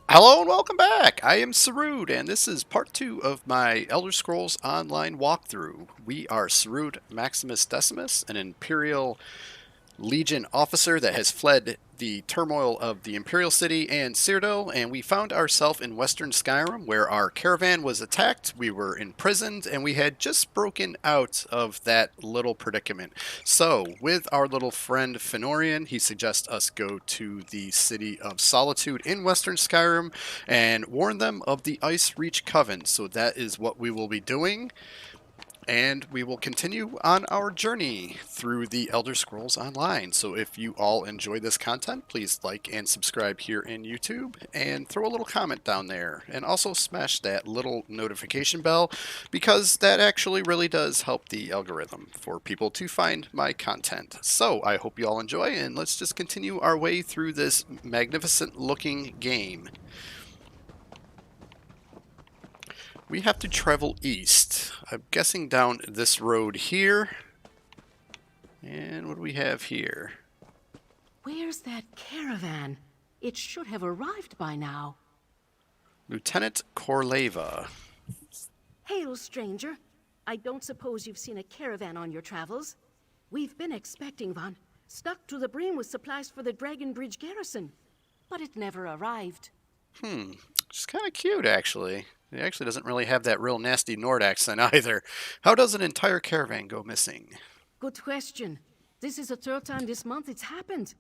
Hello and welcome back! I am Sarud, and this is part 2 of my Elder Scrolls Online walkthrough. We are Sarud Maximus Decimus, an Imperial Legion officer that has fled the turmoil of the Imperial City and Cyrodiil, and we found ourselves in Western Skyrim where our caravan was attacked, we were imprisoned, and we had just broken out of that little predicament. So, with our little friend Fenorian, he suggests us go to the city of Solitude in Western Skyrim and warn them of the Ice Reach Coven. So that is what we will be doing. And we will continue on our journey through the Elder Scrolls Online. So if you all enjoy this content, please like and subscribe here in YouTube and throw a little comment down there. And also smash that little notification bell because that actually really does help the algorithm for people to find my content. So I hope you all enjoy, and let's just continue our way through this magnificent looking game. We have to travel east. I'm guessing down this road here. And what do we have here? Where's that caravan? It should have arrived by now. Lieutenant Korleva. Hail, stranger. I don't suppose you've seen a caravan on your travels. We've been expecting one, stuck to the brim with supplies for the Dragon Bridge garrison. But it never arrived. She's kind of cute, actually. It actually doesn't really have that real nasty Nord accent either. How does an entire caravan go missing? Good question. This is the third time this month it's happened.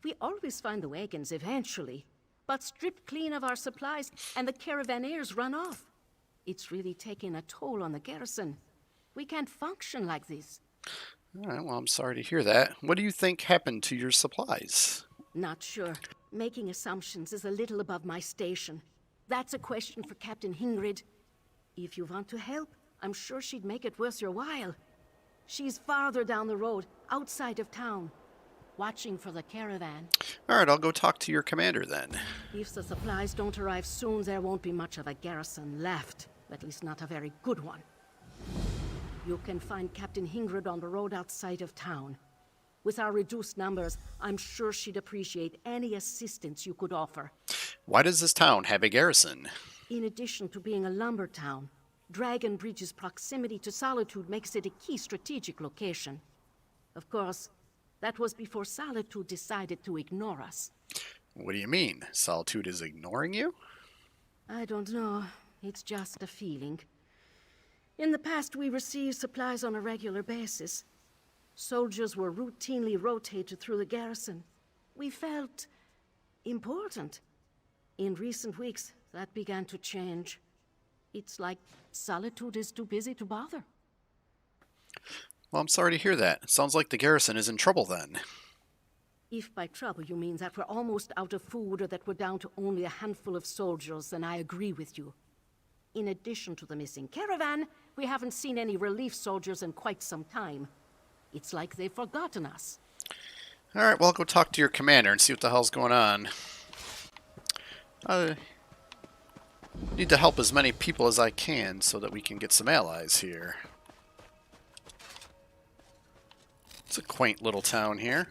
We always find the wagons eventually, but stripped clean of our supplies and the caravaneers run off. It's really taking a toll on the garrison. We can't function like this. All right, well, I'm sorry to hear that. What do you think happened to your supplies? Not sure. Making assumptions is a little above my station. That's a question for Captain Hingrid. If you want to help, I'm sure she'd make it worth your while. She's farther down the road, outside of town, watching for the caravan. All right, I'll go talk to your commander then. If the supplies don't arrive soon, there won't be much of a garrison left. At least not a very good one. You can find Captain Hingrid on the road outside of town. With our reduced numbers, I'm sure she'd appreciate any assistance you could offer. Why does this town have a garrison? In addition to being a lumber town, Dragon Bridge's proximity to Solitude makes it a key strategic location. Of course, that was before Solitude decided to ignore us. What do you mean? Solitude is ignoring you? I don't know. It's just a feeling. In the past, we received supplies on a regular basis. Soldiers were routinely rotated through the garrison. We felt important. In recent weeks, that began to change. It's like Solitude is too busy to bother. Well, I'm sorry to hear that. It sounds like the garrison is in trouble then. If by trouble you mean that we're almost out of food or that we're down to only a handful of soldiers, then I agree with you. In addition to the missing caravan, we haven't seen any relief soldiers in quite some time. It's like they've forgotten us. All right, well, I'll go talk to your commander and see what the hell's going on. I need to help as many people as I can so that we can get some allies here. It's a quaint little town here.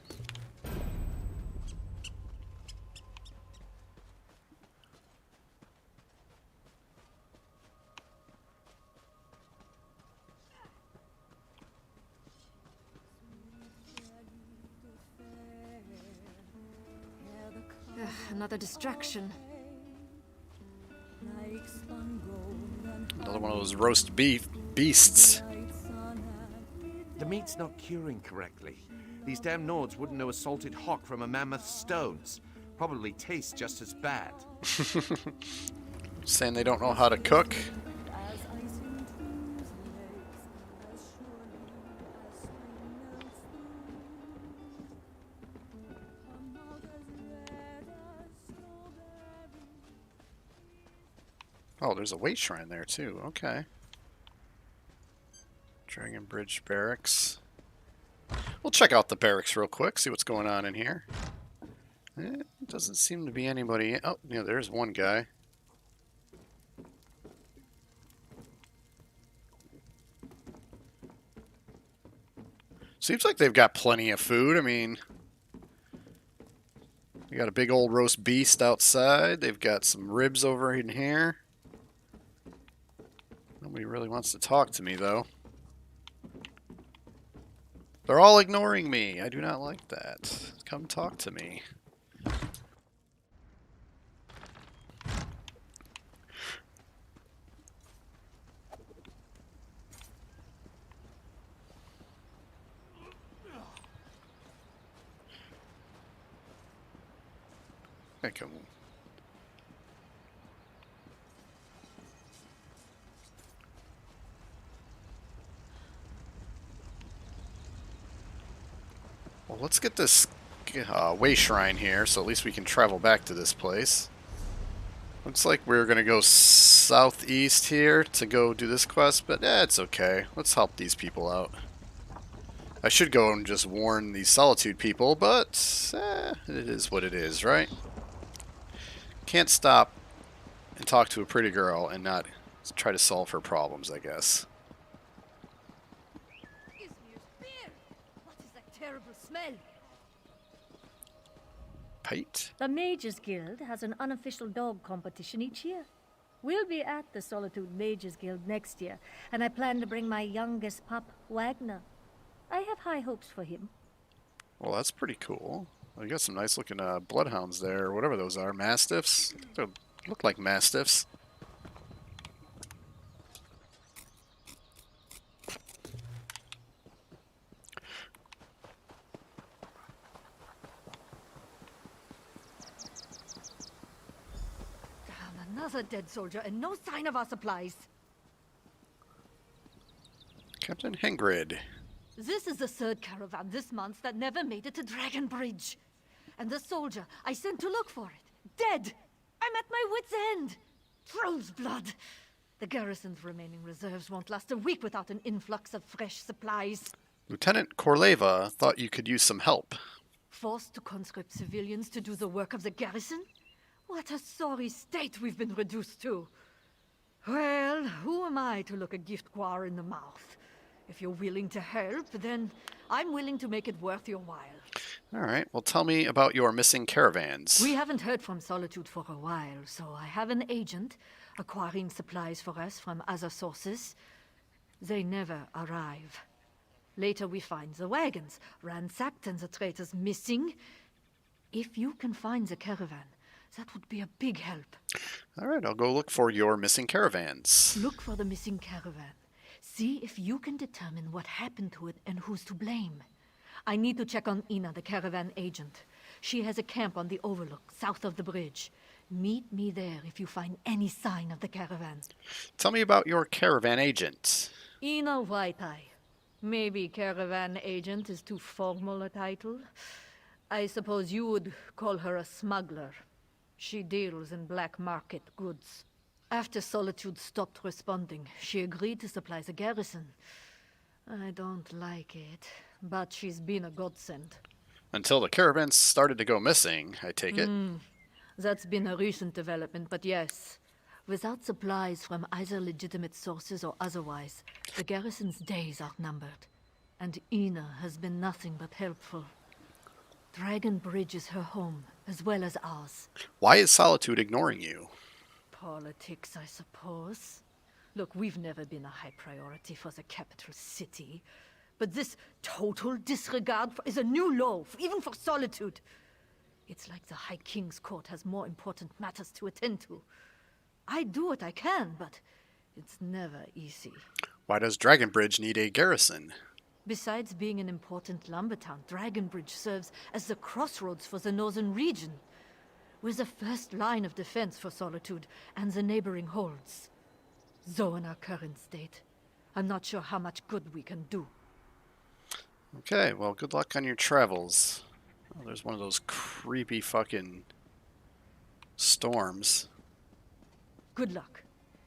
Another distraction. Another one of those roast beef beasts. The meat's not curing correctly. These damn Nords wouldn't know a salted hock from a mammoth's stones. Probably tastes just as bad. Saying they don't know how to cook. Oh, there's a weight shrine there too. Okay. Dragon Bridge Barracks. We'll check out the barracks real quick, see what's going on in here. Doesn't seem to be anybody. Oh, yeah, there's one guy. Seems like they've got plenty of food. I mean, We got a big old roast beast outside. They've got some ribs over in here. Nobody really wants to talk to me, though. They're all ignoring me. I do not like that. Come talk to me. Come. Well, let's get this way shrine here, so at least we can travel back to this place. Looks like we're going to go southeast here to go do this quest, but it's okay. Let's help these people out. I should go and just warn these Solitude people, but it is what it is, right? Can't stop and talk to a pretty girl and not try to solve her problems, I guess. What is that terrible smell? Pate? The Mages Guild has an unofficial dog competition each year. We'll be at the Solitude Mages Guild next year, and I plan to bring my youngest pup, Wagner. I have high hopes for him. Well, that's pretty cool. Well, you got some nice looking bloodhounds there, or whatever those are. Mastiffs? They look like mastiffs. Damn, another dead soldier and no sign of our supplies. Captain Hengrid. This is the third caravan this month that never made it to Dragon Bridge. And the soldier I sent to look for it, dead. I'm at my wit's end. Troll's blood. The garrison's remaining reserves won't last a week without an influx of fresh supplies. Lieutenant Korleva thought you could use some help. Forced to conscript civilians to do the work of the garrison? What a sorry state we've been reduced to. Well, who am I to look a gift guar in the mouth? If you're willing to help, then I'm willing to make it worth your while. All right, well, tell me about your missing caravans. We haven't heard from Solitude for a while, so I have an agent acquiring supplies for us from other sources. They never arrive. Later we find the wagons ransacked and the traitors missing. If you can find the caravan, that would be a big help. All right, I'll go look for your missing caravans. Look for the missing caravan. See if you can determine what happened to it and who's to blame. I need to check on Ina, the caravan agent. She has a camp on the overlook, south of the bridge. Meet me there if you find any sign of the caravan. Tell me about your caravan agent. Ina White-Eye. Maybe caravan agent is too formal a title. I suppose you would call her a smuggler. She deals in black market goods. After Solitude stopped responding, she agreed to supply the garrison. I don't like it, but she's been a godsend. Until the caravans started to go missing, I take it. That's been a recent development, but yes. Without supplies from either legitimate sources or otherwise, the garrison's days are numbered. And Ina has been nothing but helpful. Dragon Bridge is her home, as well as ours. Why is Solitude ignoring you? Politics, I suppose. Look, we've never been a high priority for the capital city. But this total disregard is a new low, even for Solitude. It's like the High King's court has more important matters to attend to. I do what I can, but it's never easy. Why does Dragonbridge need a garrison? Besides being an important lumber town, Dragonbridge serves as the crossroads for the northern region. We're the first line of defense for Solitude and the neighboring holds. Though in our current state, I'm not sure how much good we can do. Okay, well, good luck on your travels. Oh, there's one of those creepy fucking storms. Good luck.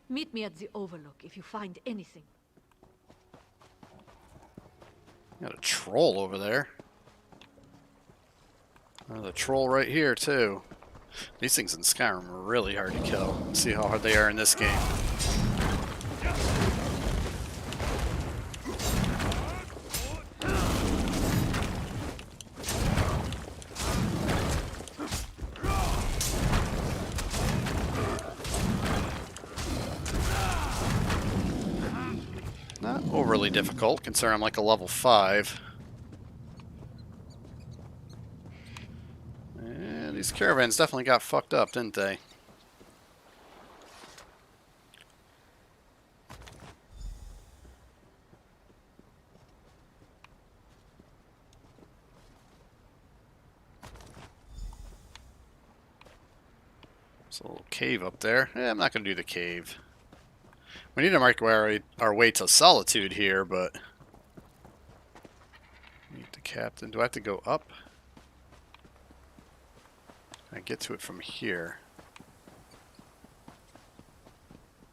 Meet me at the Overlook if you find anything. Got a troll over there. There's a troll right here, too. These things in Skyrim are really hard to kill. Let's see how hard they are in this game. overly difficult, considering I'm like a level 5. And these caravans definitely got fucked up, didn't they? There's a little cave up there. I'm not going to do the cave. We need to make our way to Solitude here, but... Meet the captain. Do I have to go up? I get to it from here.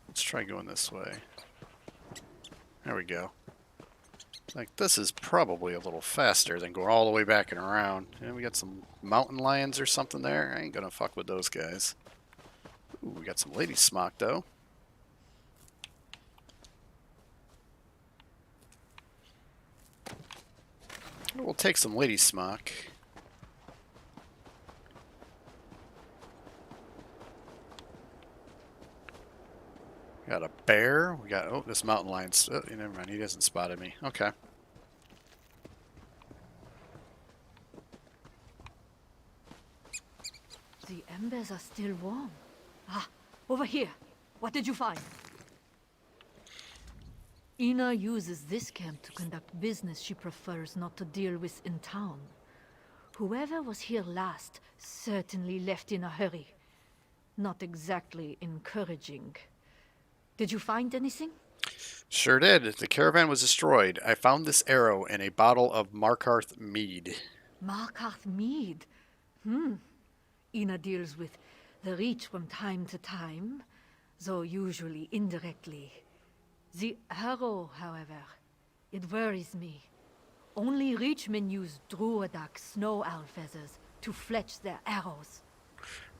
Let's try going this way. There we go. Like, this is probably a little faster than going all the way back and around. And we got some mountain lions or something there. I ain't gonna fuck with those guys. Ooh, we got some lady smock, though. We'll take some lady smock. Got a bear. We got, oh, this mountain lion's, oh, never mind, he hasn't spotted me. Okay. The embers are still warm. Ah, over here. What did you find? Ina uses this camp to conduct business she prefers not to deal with in town. Whoever was here last certainly left in a hurry. Not exactly encouraging. Did you find anything? Sure did. The caravan was destroyed. I found this arrow in a bottle of Markarth mead. Markarth mead? Ina deals with the Reach from time to time, though usually indirectly. The arrow, however, it worries me. Only Reachmen use Druidak snow owl feathers to fletch their arrows.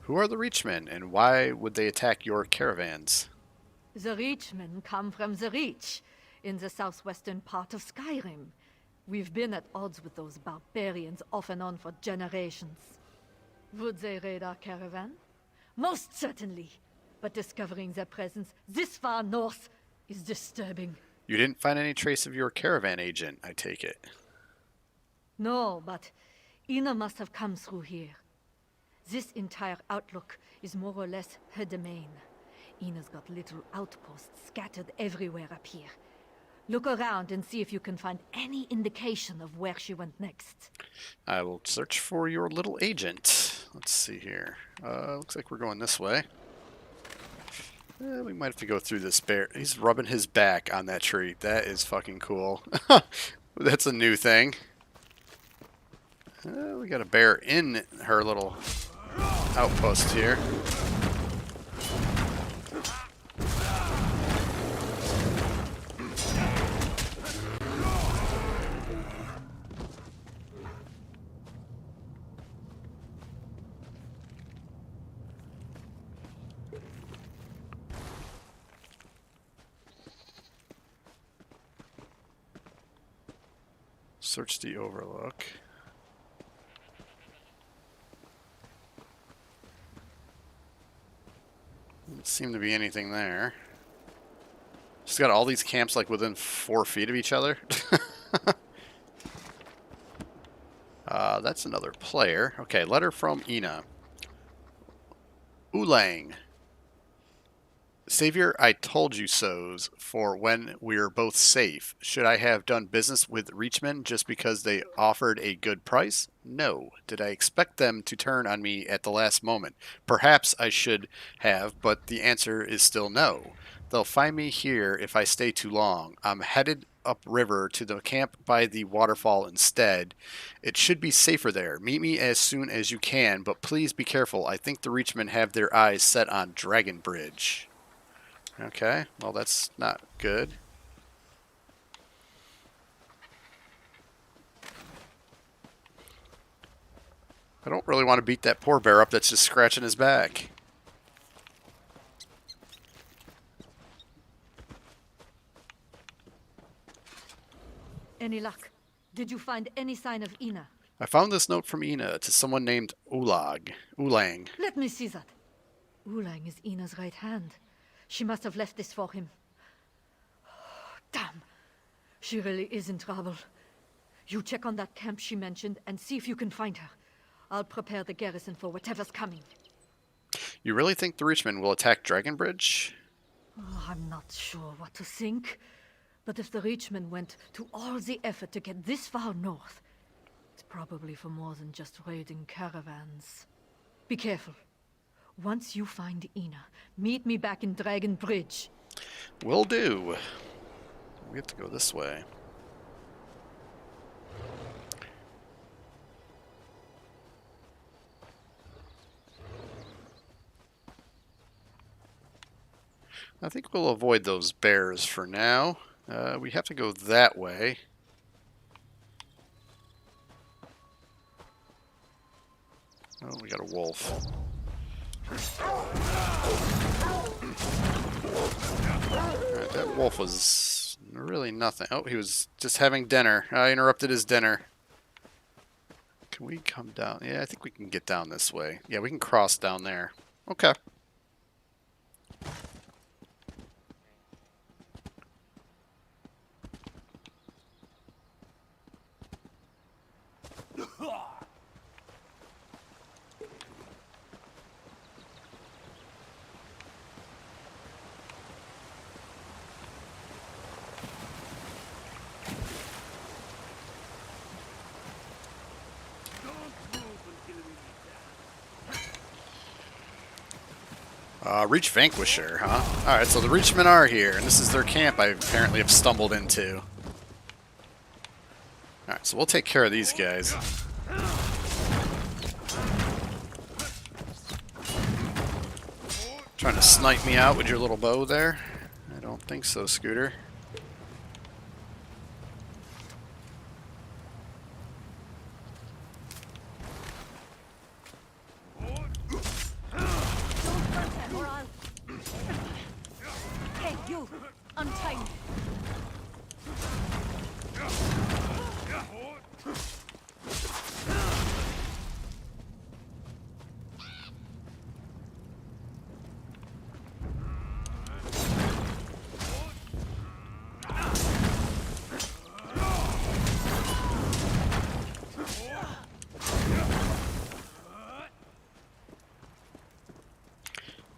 Who are the Reachmen, and why would they attack your caravans? The Reachmen come from the Reach, in the southwestern part of Skyrim. We've been at odds with those barbarians off and on for generations. Would they raid our caravan? Most certainly. But discovering their presence this far north is disturbing. You didn't find any trace of your caravan agent, I take it. No, but Ina must have come through here. This entire outlook is more or less her domain. Ina's got little outposts scattered everywhere up here. Look around and see if you can find any indication of where she went next. I will search for your little agent. Let's see here. Looks like we're going this way. We might have to go through this bear. He's rubbing his back on that tree. That is fucking cool. That's a new thing. We got a bear in her little outpost here. Search the overlook. Doesn't seem to be anything there. Just got all these camps like within 4 feet of each other. That's another player. Okay, letter from Ina. Ulang. Savior, I told you so's for when we're both safe. Should I have done business with Reachmen just because they offered a good price? No. Did I expect them to turn on me at the last moment? Perhaps I should have, but the answer is still no. They'll find me here if I stay too long. I'm headed upriver to the camp by the waterfall instead. It should be safer there. Meet me as soon as you can, but please be careful. I think the Reachmen have their eyes set on Dragon Bridge. Okay, well that's not good. I don't really want to beat that poor bear up that's just scratching his back. Any luck? Did you find any sign of Ina? I found this note from Ina to someone named Ulang. Let me see that. Ulang is Ina's right hand. She must have left this for him. Damn. She really is in trouble. You check on that camp she mentioned and see if you can find her. I'll prepare the garrison for whatever's coming. You really think the Reachmen will attack Dragonbridge? Oh, I'm not sure what to think. But if the Reachmen went to all the effort to get this far north, it's probably for more than just raiding caravans. Be careful. Once you find Ina, meet me back in Dragon Bridge. Will do. We have to go this way. I think we'll avoid those bears for now. We have to go that way. Oh, we got a wolf. Alright, that wolf was really nothing. Oh, he was just having dinner. I interrupted his dinner. Can we come down? Yeah, I think we can get down this way. Yeah, we can cross down there. Okay. Reach Vanquisher, huh? Alright, so the Reachmen are here, and this is their camp I apparently have stumbled into. Alright, so we'll take care of these guys. Trying to snipe me out with your little bow there? I don't think so, Scooter.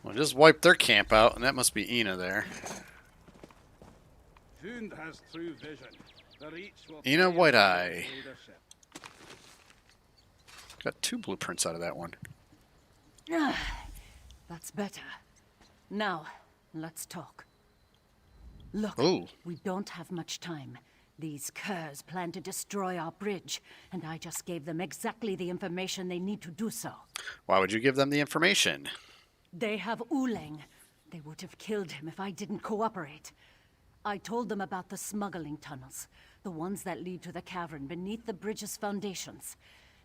Well, just wiped their camp out, and that must be Ina there. Has true vision. The Reach will Ina play White the Eye. leadership. Got 2 blueprints out of that one. That's better. Now, let's talk. Look, Ooh. we don't have much time. These curs plan to destroy our bridge, and I just gave them exactly the information they need to do so. Why would you give them the information? They have Uleng. They would have killed him if I didn't cooperate. I told them about the smuggling tunnels, the ones that lead to the cavern beneath the bridge's foundations.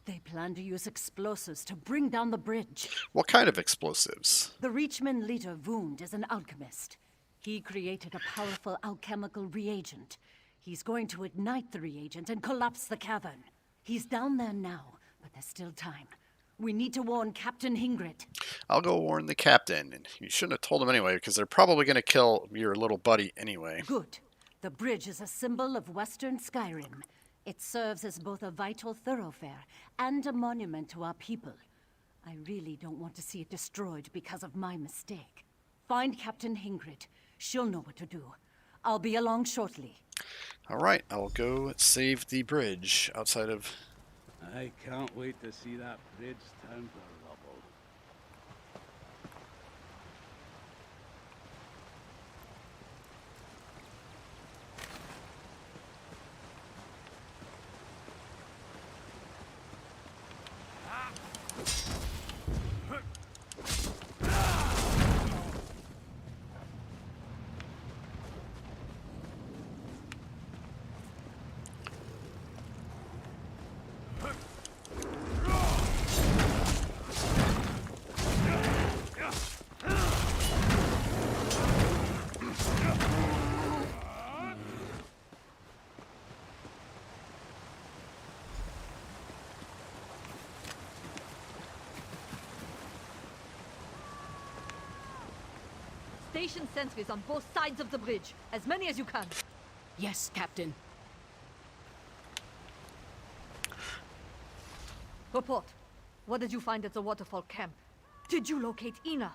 They plan to use explosives to bring down the bridge. What kind of explosives? The Reachman leader, Wound, is an alchemist. He created a powerful alchemical reagent. He's going to ignite the reagent and collapse the cavern. He's down there now, but there's still time. We need to warn Captain Hingrid. I'll go warn the captain. And you shouldn't have told him anyway, because they're probably going to kill your little buddy anyway. Good. The bridge is a symbol of Western Skyrim. It serves as both a vital thoroughfare and a monument to our people. I really don't want to see it destroyed because of my mistake. Find Captain Hingrid. She'll know what to do. I'll be along shortly. All right, I'll go save the bridge outside of... I can't wait to see that bridge turn to rubble. Station sentries on both sides of the bridge. As many as you can. Yes, Captain. Report. What did you find at the waterfall camp? Did you locate Ina?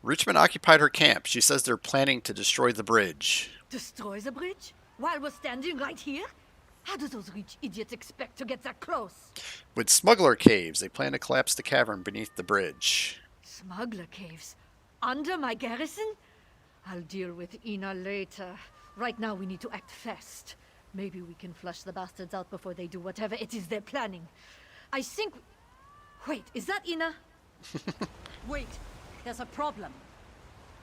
Reachman occupied her camp. She says they're planning to destroy the bridge. Destroy the bridge? While we're standing right here? How do those rich idiots expect to get that close? With smuggler caves, they plan to collapse the cavern beneath the bridge. Smuggler caves? Under my garrison? I'll deal with Ina later. Right now we need to act fast. Maybe we can flush the bastards out before they do whatever it is they're planning. I think... Wait, is that Ina? Wait, there's a problem.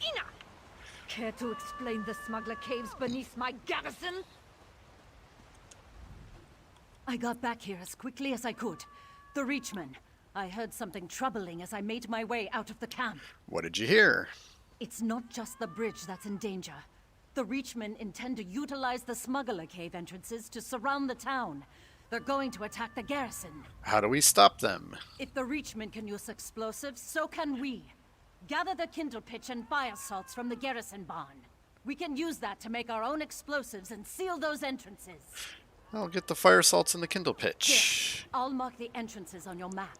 Ina! Care to explain the smuggler caves beneath my garrison? I got back here as quickly as I could. The Reachman. I heard something troubling as I made my way out of the camp. What did you hear? It's not just the bridge that's in danger. The Reachmen intend to utilize the smuggler cave entrances to surround the town. They're going to attack the garrison. How do we stop them? If the Reachmen can use explosives, so can we. Gather the kindle pitch and fire salts from the garrison barn. We can use that to make our own explosives and seal those entrances. I'll get the fire salts in the kindle pitch. Here, I'll mark the entrances on your map.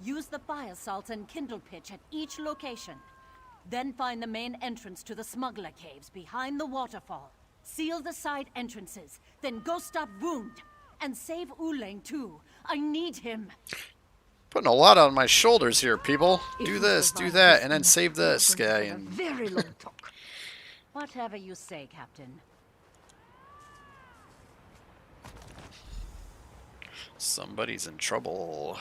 Use the fire salts and kindle pitch at each location. Then find the main entrance to the smuggler caves behind the waterfall. Seal the side entrances, then go stop Wound. And save Uleng too. I need him. Putting a lot on my shoulders here, people. Do this, do that, and then save this guy. And Very long talk. Whatever you say, Captain. somebody's in trouble.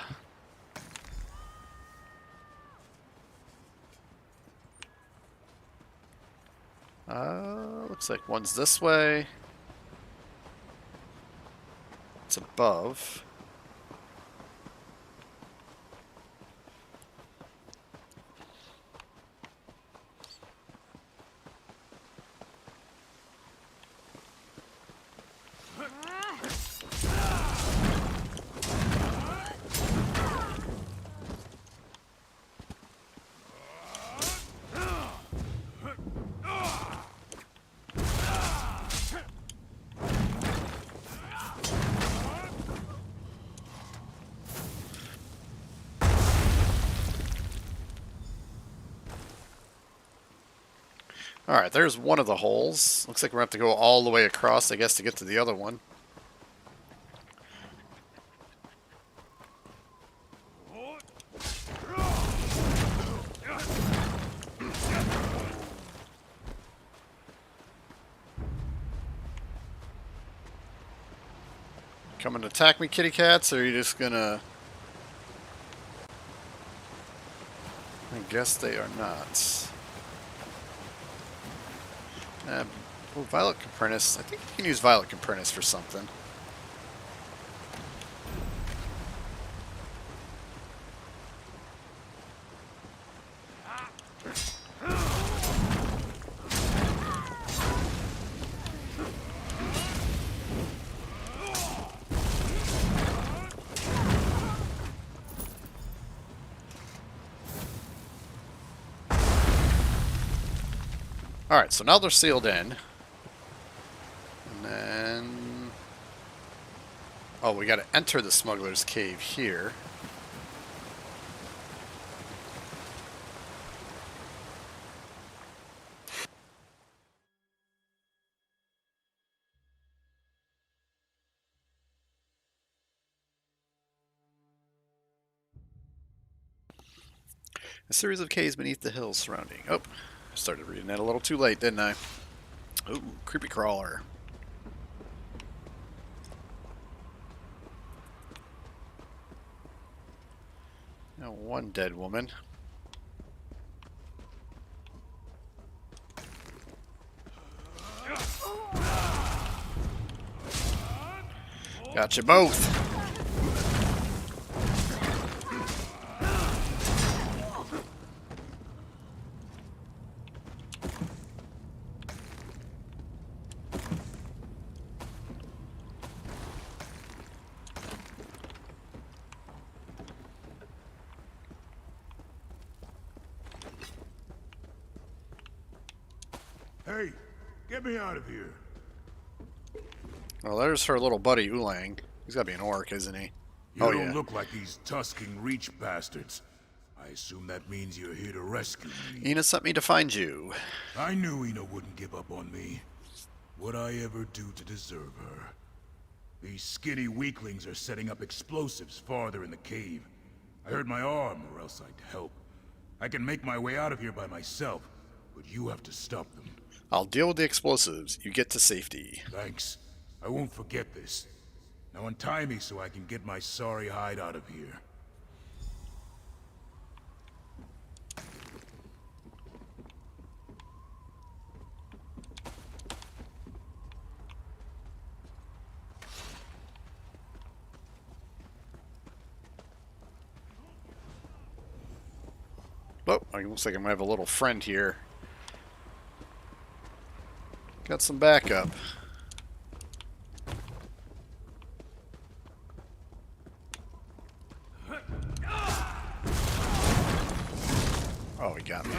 Looks like one's this way. It's above. Alright, there's one of the holes. Looks like we're going to have to go all the way across, I guess, to get to the other one. Coming to attack me, kitty cats, or are you just gonna... I guess they are not. Oh, Violet Capernis. I think you can use Violet Capernis for something. Alright, so now they're sealed in. And then... oh, we gotta enter the smuggler's cave here. A series of caves beneath the hills surrounding... oh. Started reading that a little too late, didn't I? Ooh, creepy crawler. Now one dead woman. Got you both. Hey, get me out of here. Well, there's her little buddy Ulang. He's gotta be an orc, isn't he? You Oh, don't yeah. look like these Tusking Reach bastards. I assume that means you're here to rescue me. Ina sent me to find you. I knew Ina wouldn't give up on me. What'd I ever do to deserve her? These skinny weaklings are setting up explosives farther in the cave. I hurt my arm, or else I'd help. I can make my way out of here by myself, but you have to stop them. I'll deal with the explosives. You get to safety. Thanks. I won't forget this. Now untie me so I can get my sorry hide out of here. Oh, it looks like I might have a little friend here. Got some backup. Oh, he got me.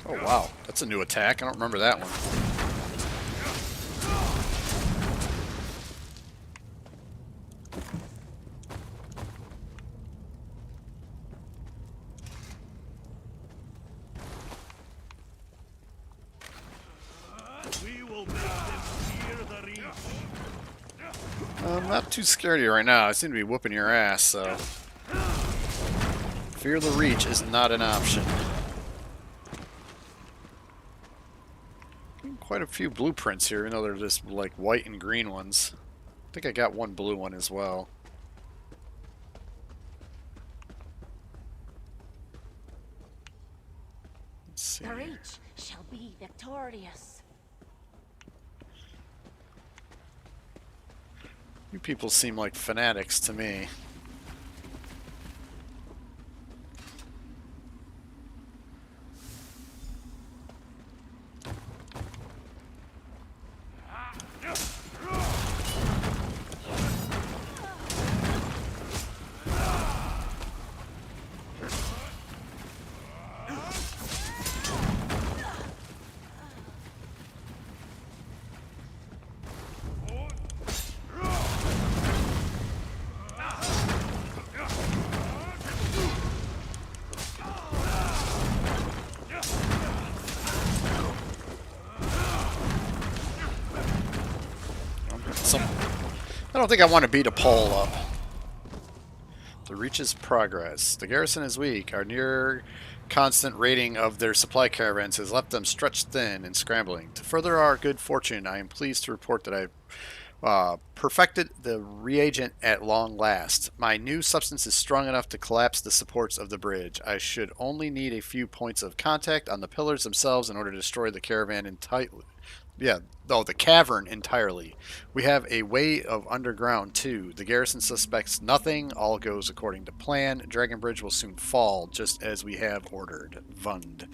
Oh, wow. That's a new attack. I don't remember that one. I'm not too scared of you right now. I seem to be whooping your ass, so... Fear the Reach is not an option. Quite a few blueprints here, even though they're just like white and green ones. I think I got one blue one as well. Let's see. The Reach shall be victorious. You people seem like fanatics to me. I don't think I want to beat a pole up. The Reach's progress. The garrison is weak. Our near constant raiding of their supply caravans has left them stretched thin and scrambling. To further our good fortune, I am pleased to report that I perfected the reagent at long last. My new substance is strong enough to collapse the supports of the bridge. I should only need a few points of contact on the pillars themselves in order to destroy the caravan entirely. The cavern entirely. We have a way of underground too. The garrison suspects nothing. All goes according to plan. Dragon Bridge will soon fall, just as we have ordered. Vund.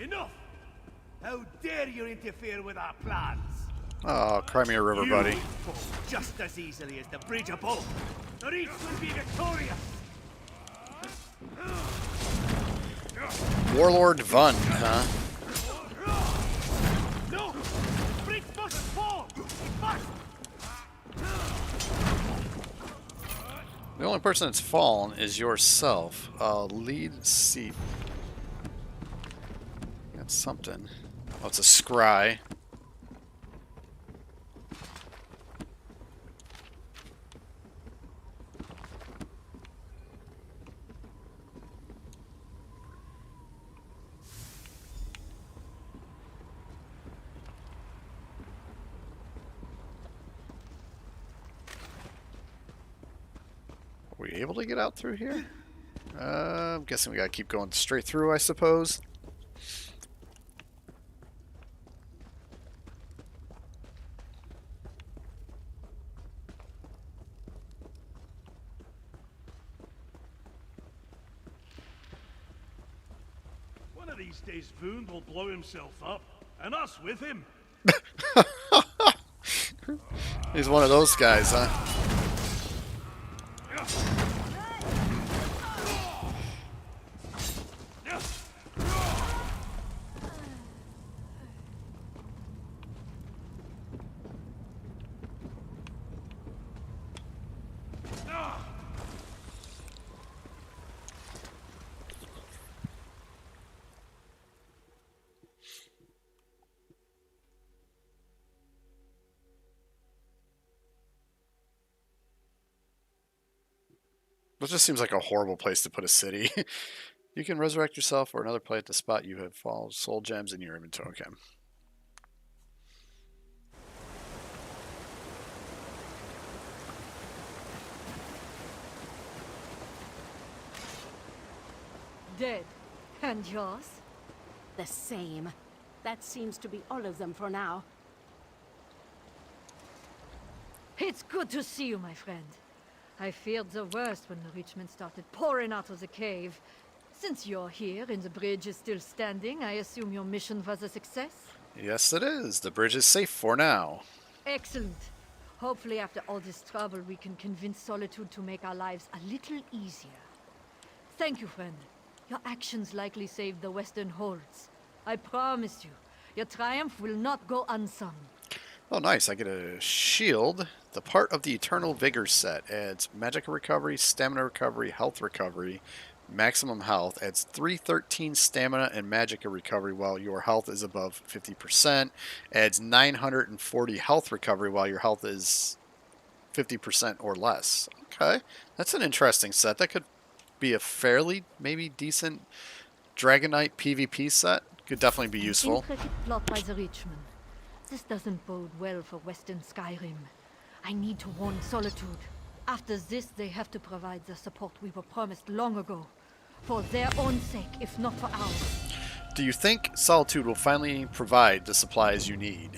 Enough! How dare you interfere with our plans? Oh, Crimea River, buddy. You fall just as easily as the bridge above. The Reach will be victorious. Warlord Vund, huh? No! The bridge must fall! It must! The only person that's fallen is yourself. Lead seat. That's something. Oh, it's a scry. able to get out through here? I'm guessing we gotta keep going straight through, I suppose. One of these days, Voon will blow himself up, and us with him. He's one of those guys, huh? This just seems like a horrible place to put a city. You can resurrect yourself or another player at the spot you have followed soul gems in your inventory. Okay. Dead. And yours? The same. That seems to be all of them for now. It's good to see you, my friend. I feared the worst when the rich men started pouring out of the cave. Since you're here and the bridge is still standing, I assume your mission was a success? Yes, it is. The bridge is safe for now. Excellent. Hopefully after all this trouble, we can convince Solitude to make our lives a little easier. Thank you, friend. Your actions likely saved the Western Holds. I promise you, your triumph will not go unsung. Oh, nice. I get a shield. The part of the Eternal Vigor set adds magic recovery, stamina recovery, health recovery, maximum health. Adds 313 stamina and magic recovery while your health is above 50%. Adds 940 health recovery while your health is 50% or less. Okay. That's an interesting set. That could be a fairly, maybe decent Dragonite PvP set. Could definitely be useful. Intricate plot by the Richman. This doesn't bode well for Western Skyrim. I need to warn Solitude. After this, they have to provide the support we were promised long ago. For their own sake, if not for ours. Do you think Solitude will finally provide the supplies you need?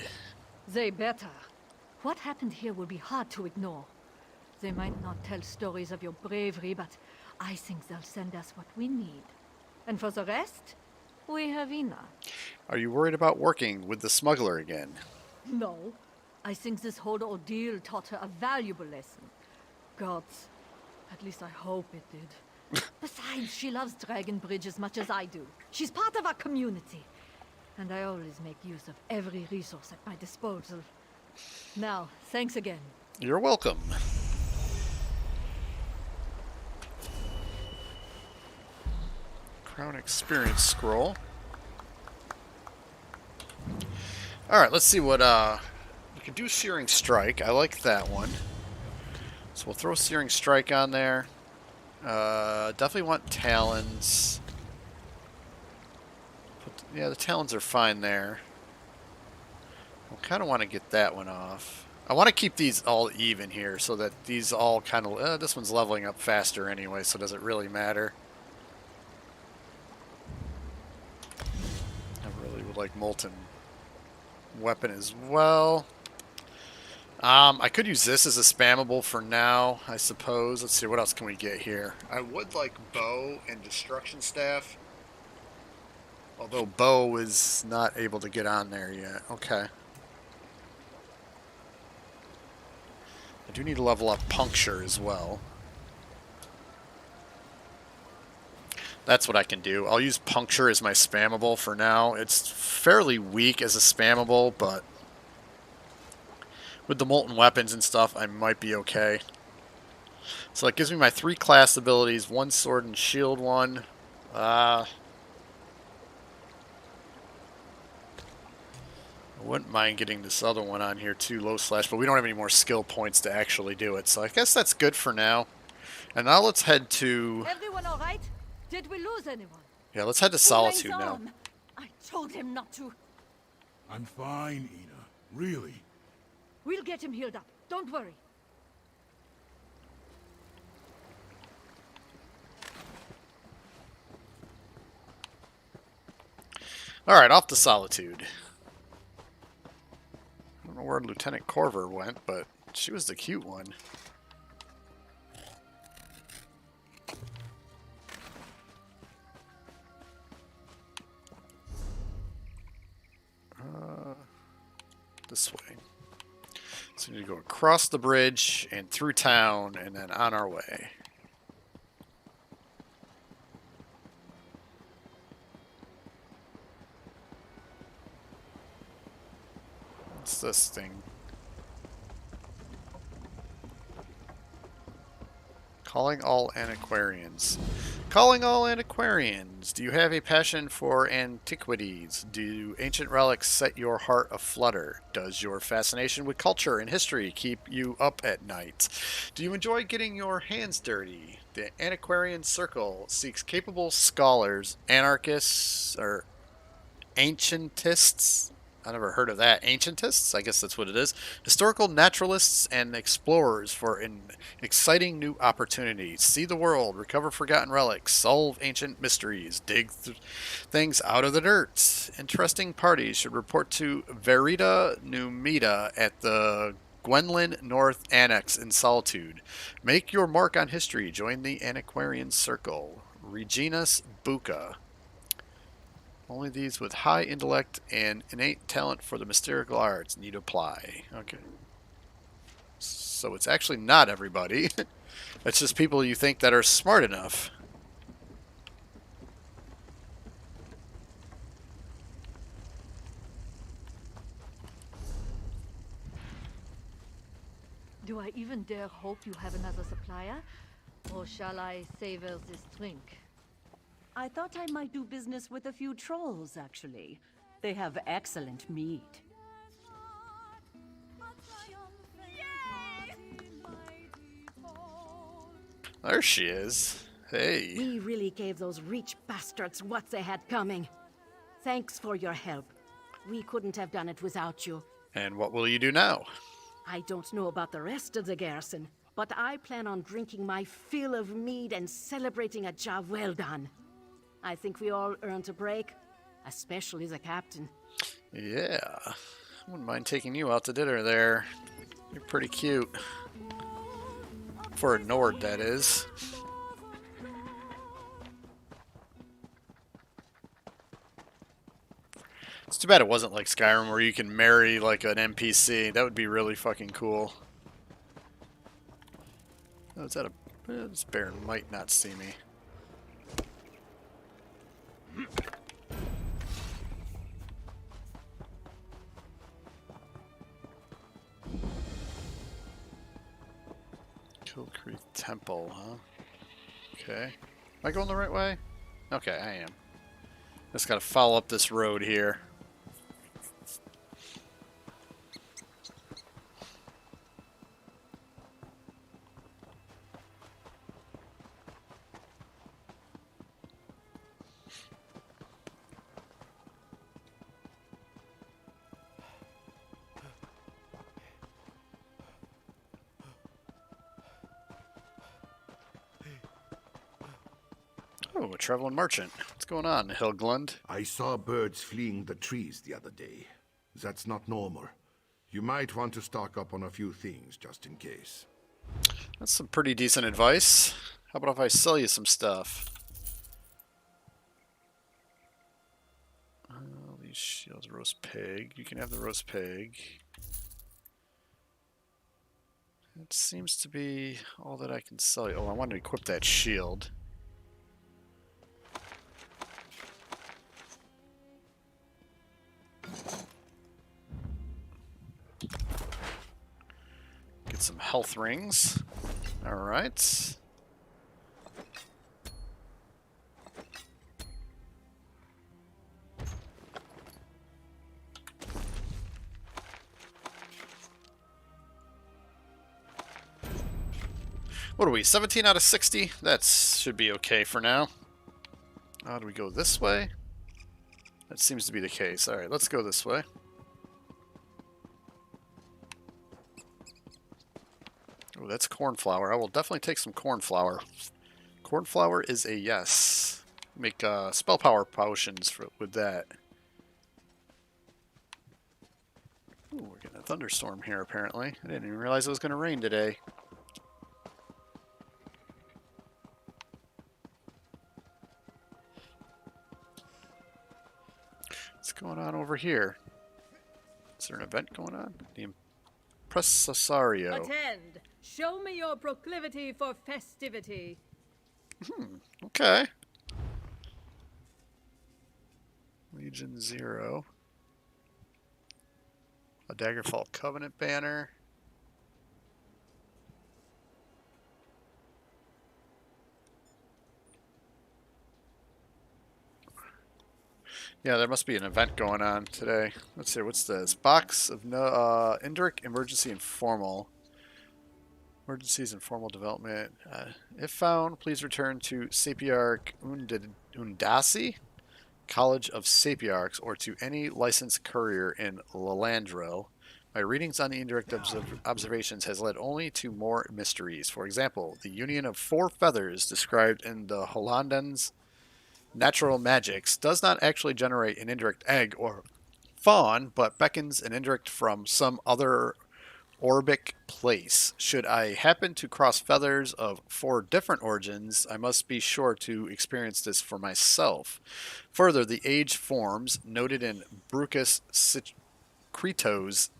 They better. What happened here will be hard to ignore. They might not tell stories of your bravery, but I think they'll send us what we need. And for the rest, we have Ina. Are you worried about working with the smuggler again? No. I think this whole ordeal taught her a valuable lesson. Gods. At least I hope it did. Besides, she loves Dragon Bridge as much as I do. She's part of our community. And I always make use of every resource at my disposal. Now, thanks again. You're welcome. Crown Experience Scroll. Alright, let's see what, we can do Searing Strike. I like that one. So we'll throw Searing Strike on there. Definitely want Talons. Yeah, the Talons are fine there. I kind of want to get that one off. I want to keep these all even here so that these all kind of... this one's leveling up faster anyway, so does it really matter? I really would like Molten Weapon as well. I could use this as a spammable for now, I suppose. Let's see, what else can we get here? I would like Bow and Destruction Staff. Although Bow is not able to get on there yet. Okay. I do need to level up Puncture as well. That's what I can do. I'll use Puncture as my spammable for now. It's fairly weak as a spammable, but with the Molten Weapons and stuff, I might be okay. So it gives me my 3 class abilities, 1 sword and shield one. I wouldn't mind getting this other one on here too, Low Slash, but we don't have any more skill points to actually do it. So I guess that's good for now. And now let's head to... Everyone all right? Did we lose anyone? Yeah, let's head to Solitude now. Arm. I told him not to. I'm fine, Ina. Really. We'll get him healed up. Don't worry. Alright, off to Solitude. I don't know where Lieutenant Corver went, but she was the cute one. This way. So we need to go across the bridge and through town and then on our way. What's this thing? Calling all antiquarians. Calling all antiquarians. Do you have a passion for antiquities? Do ancient relics set your heart aflutter? Does your fascination with culture and history keep you up at night? Do you enjoy getting your hands dirty? The Antiquarian Circle seeks capable scholars, anarchists, or ancientists. I never heard of that. Ancientists? I guess that's what it is. Historical naturalists and explorers for an exciting new opportunities. See the world, recover forgotten relics, solve ancient mysteries, dig things out of the dirt. Interesting parties should report to Verita Numida at the Gwenlyn North Annex in Solitude. Make your mark on history. Join the Antiquarian Circle. Reginus Buca. Only these with high intellect and innate talent for the mystical arts need apply. Okay. So it's actually not everybody. It's just people you think that are smart enough. Do I even dare hope you have another supplier? Or shall I savor this drink? I thought I might do business with a few trolls, actually. They have excellent meat. There she is. Hey. We really gave those Reach bastards what they had coming. Thanks for your help. We couldn't have done it without you. And what will you do now? I don't know about the rest of the garrison, but I plan on drinking my fill of mead and celebrating a job well done. I think we all earned a break, especially the captain. Yeah. I wouldn't mind taking you out to dinner there. You're pretty cute. For a Nord, that is. It's too bad it wasn't like Skyrim where you can marry like an NPC. That would be really fucking cool. Oh, is that a... This bear might not see me. Kill Creek Temple, huh? Okay. Am I going the right way? Okay, I am. Just gotta follow up this road here. Oh, a traveling merchant. What's going on, Hilglund? I saw birds fleeing the trees the other day. That's not normal. You might want to stock up on a few things just in case. That's some pretty decent advice. How about if I sell you some stuff? These shields, roast pig. You can have the roast pig. That seems to be all that I can sell you. Oh, I want to equip that shield. Get some health rings. Alright. What are we, 17 out of 60? That should be okay for now. How do we go this way? That seems to be the case. Alright, let's go this way. Oh, that's cornflower. I will definitely take some cornflower. Cornflower is a yes. Make spell power potions with that. Ooh, we're getting a thunderstorm here, apparently. I didn't even realize it was going to rain today. What's going on over here? Is there an event going on? The Impresario. Attend! Show me your proclivity for festivity. Okay. Legion 0. A Daggerfall Covenant banner. Yeah, there must be an event going on today. Let's see, what's this? Box of Indric Emergency Informal. Emergencies and formal development. If found, please return to Sapiarch Undasi, College of Sapiarchs, or to any licensed courier in Lalandril. My readings on the indirect observations has led only to more mysteries. For example, the union of 4 feathers described in the Hollandans' Natural Magics does not actually generate an indirect egg or fawn, but beckons an indirect from some other orbic place. Should I happen to cross feathers of 4 different origins, I must be sure to experience this for myself. Further, the age forms noted in Brucus Crito's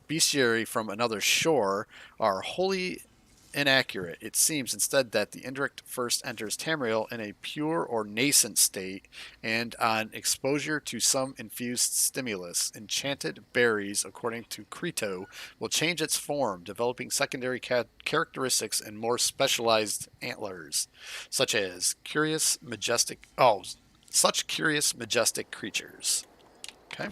bestiary from another shore are wholly inaccurate. It seems instead that the indirect first enters Tamriel in a pure or nascent state, and on exposure to some infused stimulus, enchanted berries, according to Crito, will change its form, developing secondary characteristics and more specialized antlers, such curious, majestic creatures. Okay.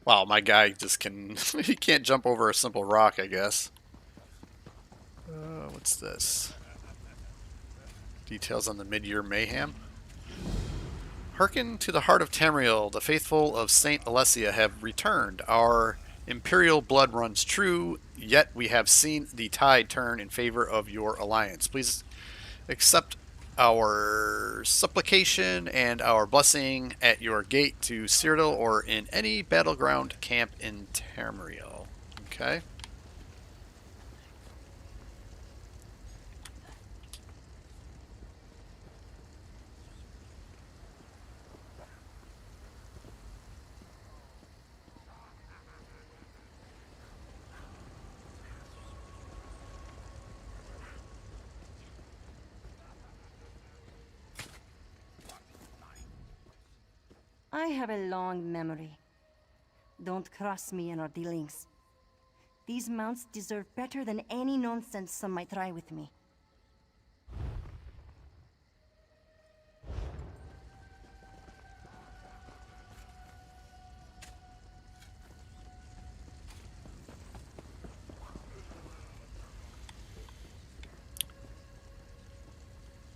Wow, my guy just he can't jump over a simple rock, I guess. What's this? Details on the mid-year mayhem. Hearken to the heart of Tamriel, the faithful of Saint Alessia have returned. Our imperial blood runs true, yet we have seen the tide turn in favor of your alliance. Please accept our supplication and our blessing at your gate to Cyrodiil or in any battleground camp in Tamriel. Okay. I have a long memory. Don't cross me in our dealings. These mounts deserve better than any nonsense some might try with me.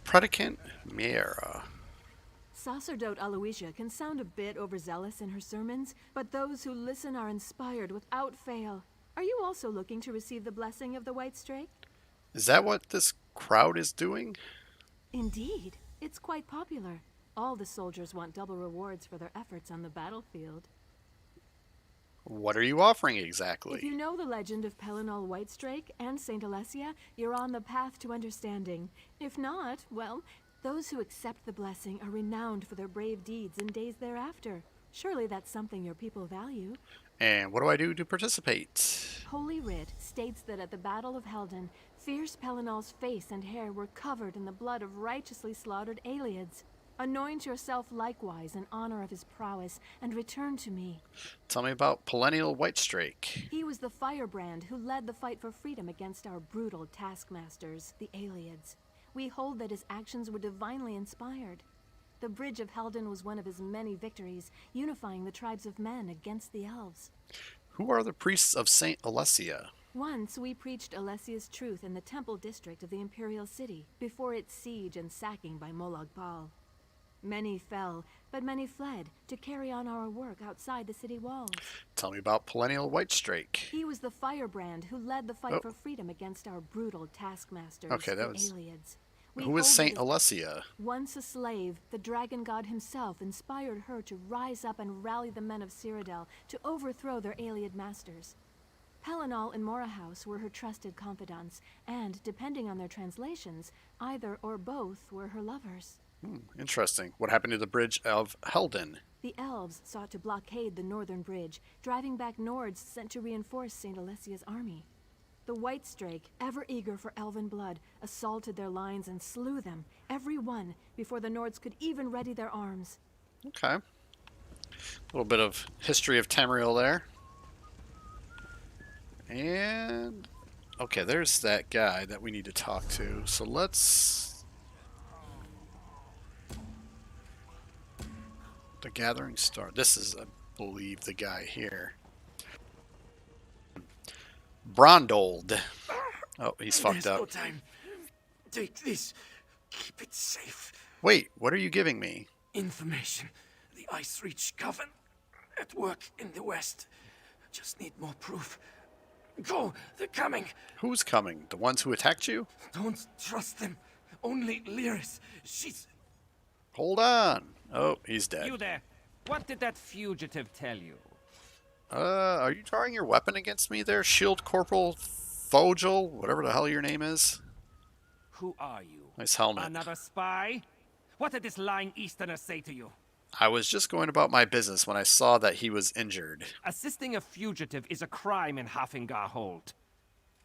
Predicant Miera. Sacerdote Aloysia can sound a bit overzealous in her sermons, but those who listen are inspired without fail. Are you also looking to receive the blessing of the White Strake? Is that what this crowd is doing? Indeed. It's quite popular. All the soldiers want double rewards for their efforts on the battlefield. What are you offering exactly? If you know the legend of Pelinal Whitestrake and Saint Alessia, you're on the path to understanding. If not, well, those who accept the blessing are renowned for their brave deeds in days thereafter. Surely that's something your people value. And what do I do to participate? Holy Writ states that at the Battle of Helden, fierce Pelinal's face and hair were covered in the blood of righteously slaughtered Aelids. Anoint yourself likewise in honor of his prowess, and return to me. Tell me about Perennial Whitestrake. He was the firebrand who led the fight for freedom against our brutal taskmasters, the Aelids. We hold that his actions were divinely inspired. The Bridge of Helden was one of his many victories, unifying the tribes of men against the elves. Who are the priests of Saint Alessia? Once we preached Alessia's truth in the temple district of the Imperial City, before its siege and sacking by Molag Bol. Many fell, but many fled to carry on our work outside the city walls. Tell me about Perennial Whitestrake. He was the firebrand who led the fight for freedom against our brutal taskmasters, Okay, that the was... Aliads. Who is Saint Alessia? Once a slave, the dragon god himself inspired her to rise up and rally the men of Cyrodiil to overthrow their Aliad masters. Pelinal and Morahouse were her trusted confidants, and, depending on their translations, either or both were her lovers. Interesting. What happened to the Bridge of Helden? The elves sought to blockade the northern bridge, driving back Nords sent to reinforce St. Alessia's army. The Whitestrake, ever eager for elven blood, assaulted their lines and slew them, every one, before the Nords could even ready their arms. Okay. A little bit of history of Tamriel there. And... okay, there's that guy that we need to talk to. So let's... the Gathering Star. This is, I believe, the guy here. Brondold. Oh, he's fucked up. No time. Take this. Keep it safe. Wait, what are you giving me? Information. The Ice Reach Coven. At work in the west. Just need more proof. Go! They're coming! Who's coming? The ones who attacked you? Don't trust them. Only Lyris. She's... Hold on. Oh, he's dead. You there. What did that fugitive tell you? Are you drawing your weapon against me there, Shield Corporal Fogel? Whatever the hell your name is. Who are you? Nice helmet. Another spy? What did this lying Easterner say to you? I was just going about my business when I saw that he was injured. Assisting a fugitive is a crime in Hafingar Hold.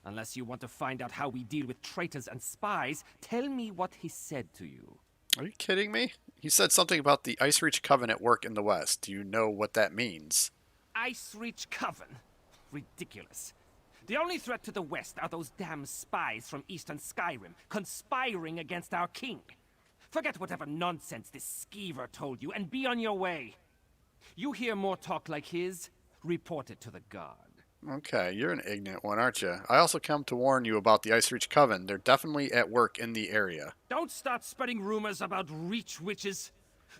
Unless you want to find out how we deal with traitors and spies, tell me what he said to you. Are you kidding me? He said something about the Ice Reach Coven at work in the west. Do you know what that means? Ice Reach Coven? Ridiculous. The only threat to the west are those damn spies from Eastern Skyrim, conspiring against our king. Forget whatever nonsense this skeever told you, and be on your way. You hear more talk like his, report it to the guard. Okay, you're an ignorant one, aren't you? I also come to warn you about the Ice Reach Coven. They're definitely at work in the area. Don't start spreading rumors about Reach witches.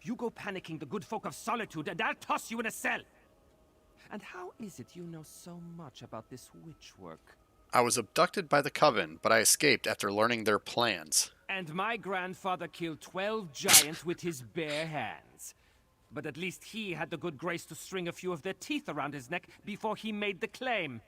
You go panicking the good folk of Solitude, and I'll toss you in a cell. And how is it you know so much about this witch work? I was abducted by the Coven, but I escaped after learning their plans. And my grandfather killed 12 giants with his bare hands. But at least he had the good grace to string a few of their teeth around his neck before he made the claim.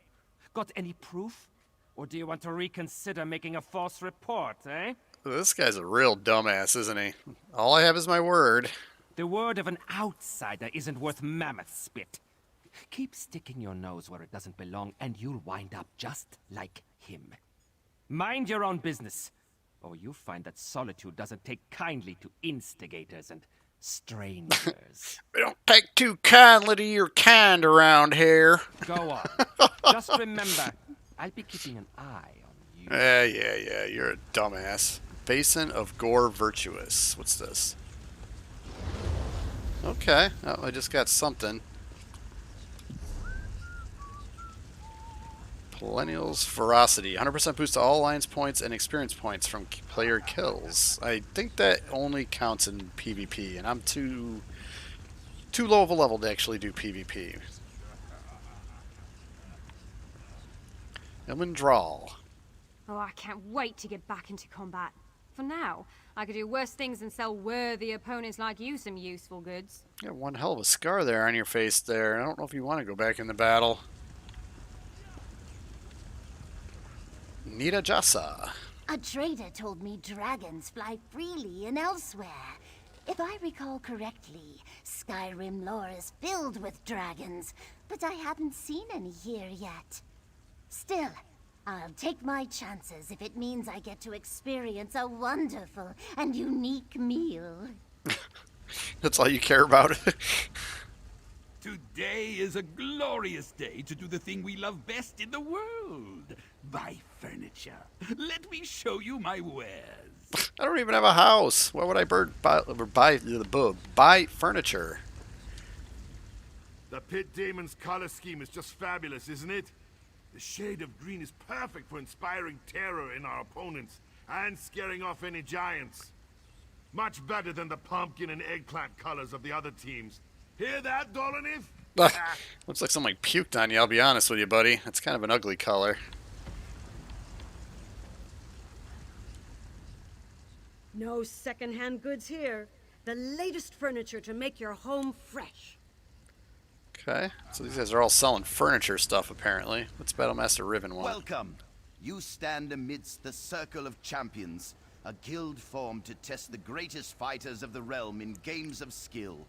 Got any proof? Or do you want to reconsider making a false report, eh? This guy's a real dumbass, isn't he? All I have is my word. The word of an outsider isn't worth mammoth spit. Keep sticking your nose where it doesn't belong, and you'll wind up just like him. Mind your own business, or you'll find that Solitude doesn't take kindly to instigators and strangers. We don't take too kindly to your kind around here. Go on. Just remember, I'll be keeping an eye on you. Yeah, you're a dumbass. Basin of Gore Virtuous. What's this? Okay, oh, I just got something. Perennial's Ferocity. 100% boost to all alliance points and experience points from player kills. I think that only counts in PvP, and I'm too low of a level to actually do PvP. Elmendral. Oh, I can't wait to get back into combat. For now, I could do worse things than sell worthy opponents like you some useful goods. You got one hell of a scar there on your face there. I don't know if you want to go back in the battle. Nita Jasa. A trader told me dragons fly freely and elsewhere. If I recall correctly, Skyrim lore is filled with dragons, but I haven't seen any here yet. Still, I'll take my chances if it means I get to experience a wonderful and unique meal. That's all you care about? Today is a glorious day to do the thing we love best in the world. Buy furniture. Let me show you my wares. I don't even have a house. Why would I buy furniture? The Pit Damon's color scheme is just fabulous, isn't it? The shade of green is perfect for inspiring terror in our opponents and scaring off any giants. Much better than the pumpkin and eggplant colors of the other teams. Hear that, Dolanif? Looks like somebody puked on you, I'll be honest with you, buddy. That's kind of an ugly color. No second-hand goods here. The latest furniture to make your home fresh. Okay, so these guys are all selling furniture stuff, apparently. What's Battlemaster Riven want? Welcome. You stand amidst the Circle of Champions, a guild formed to test the greatest fighters of the realm in games of skill.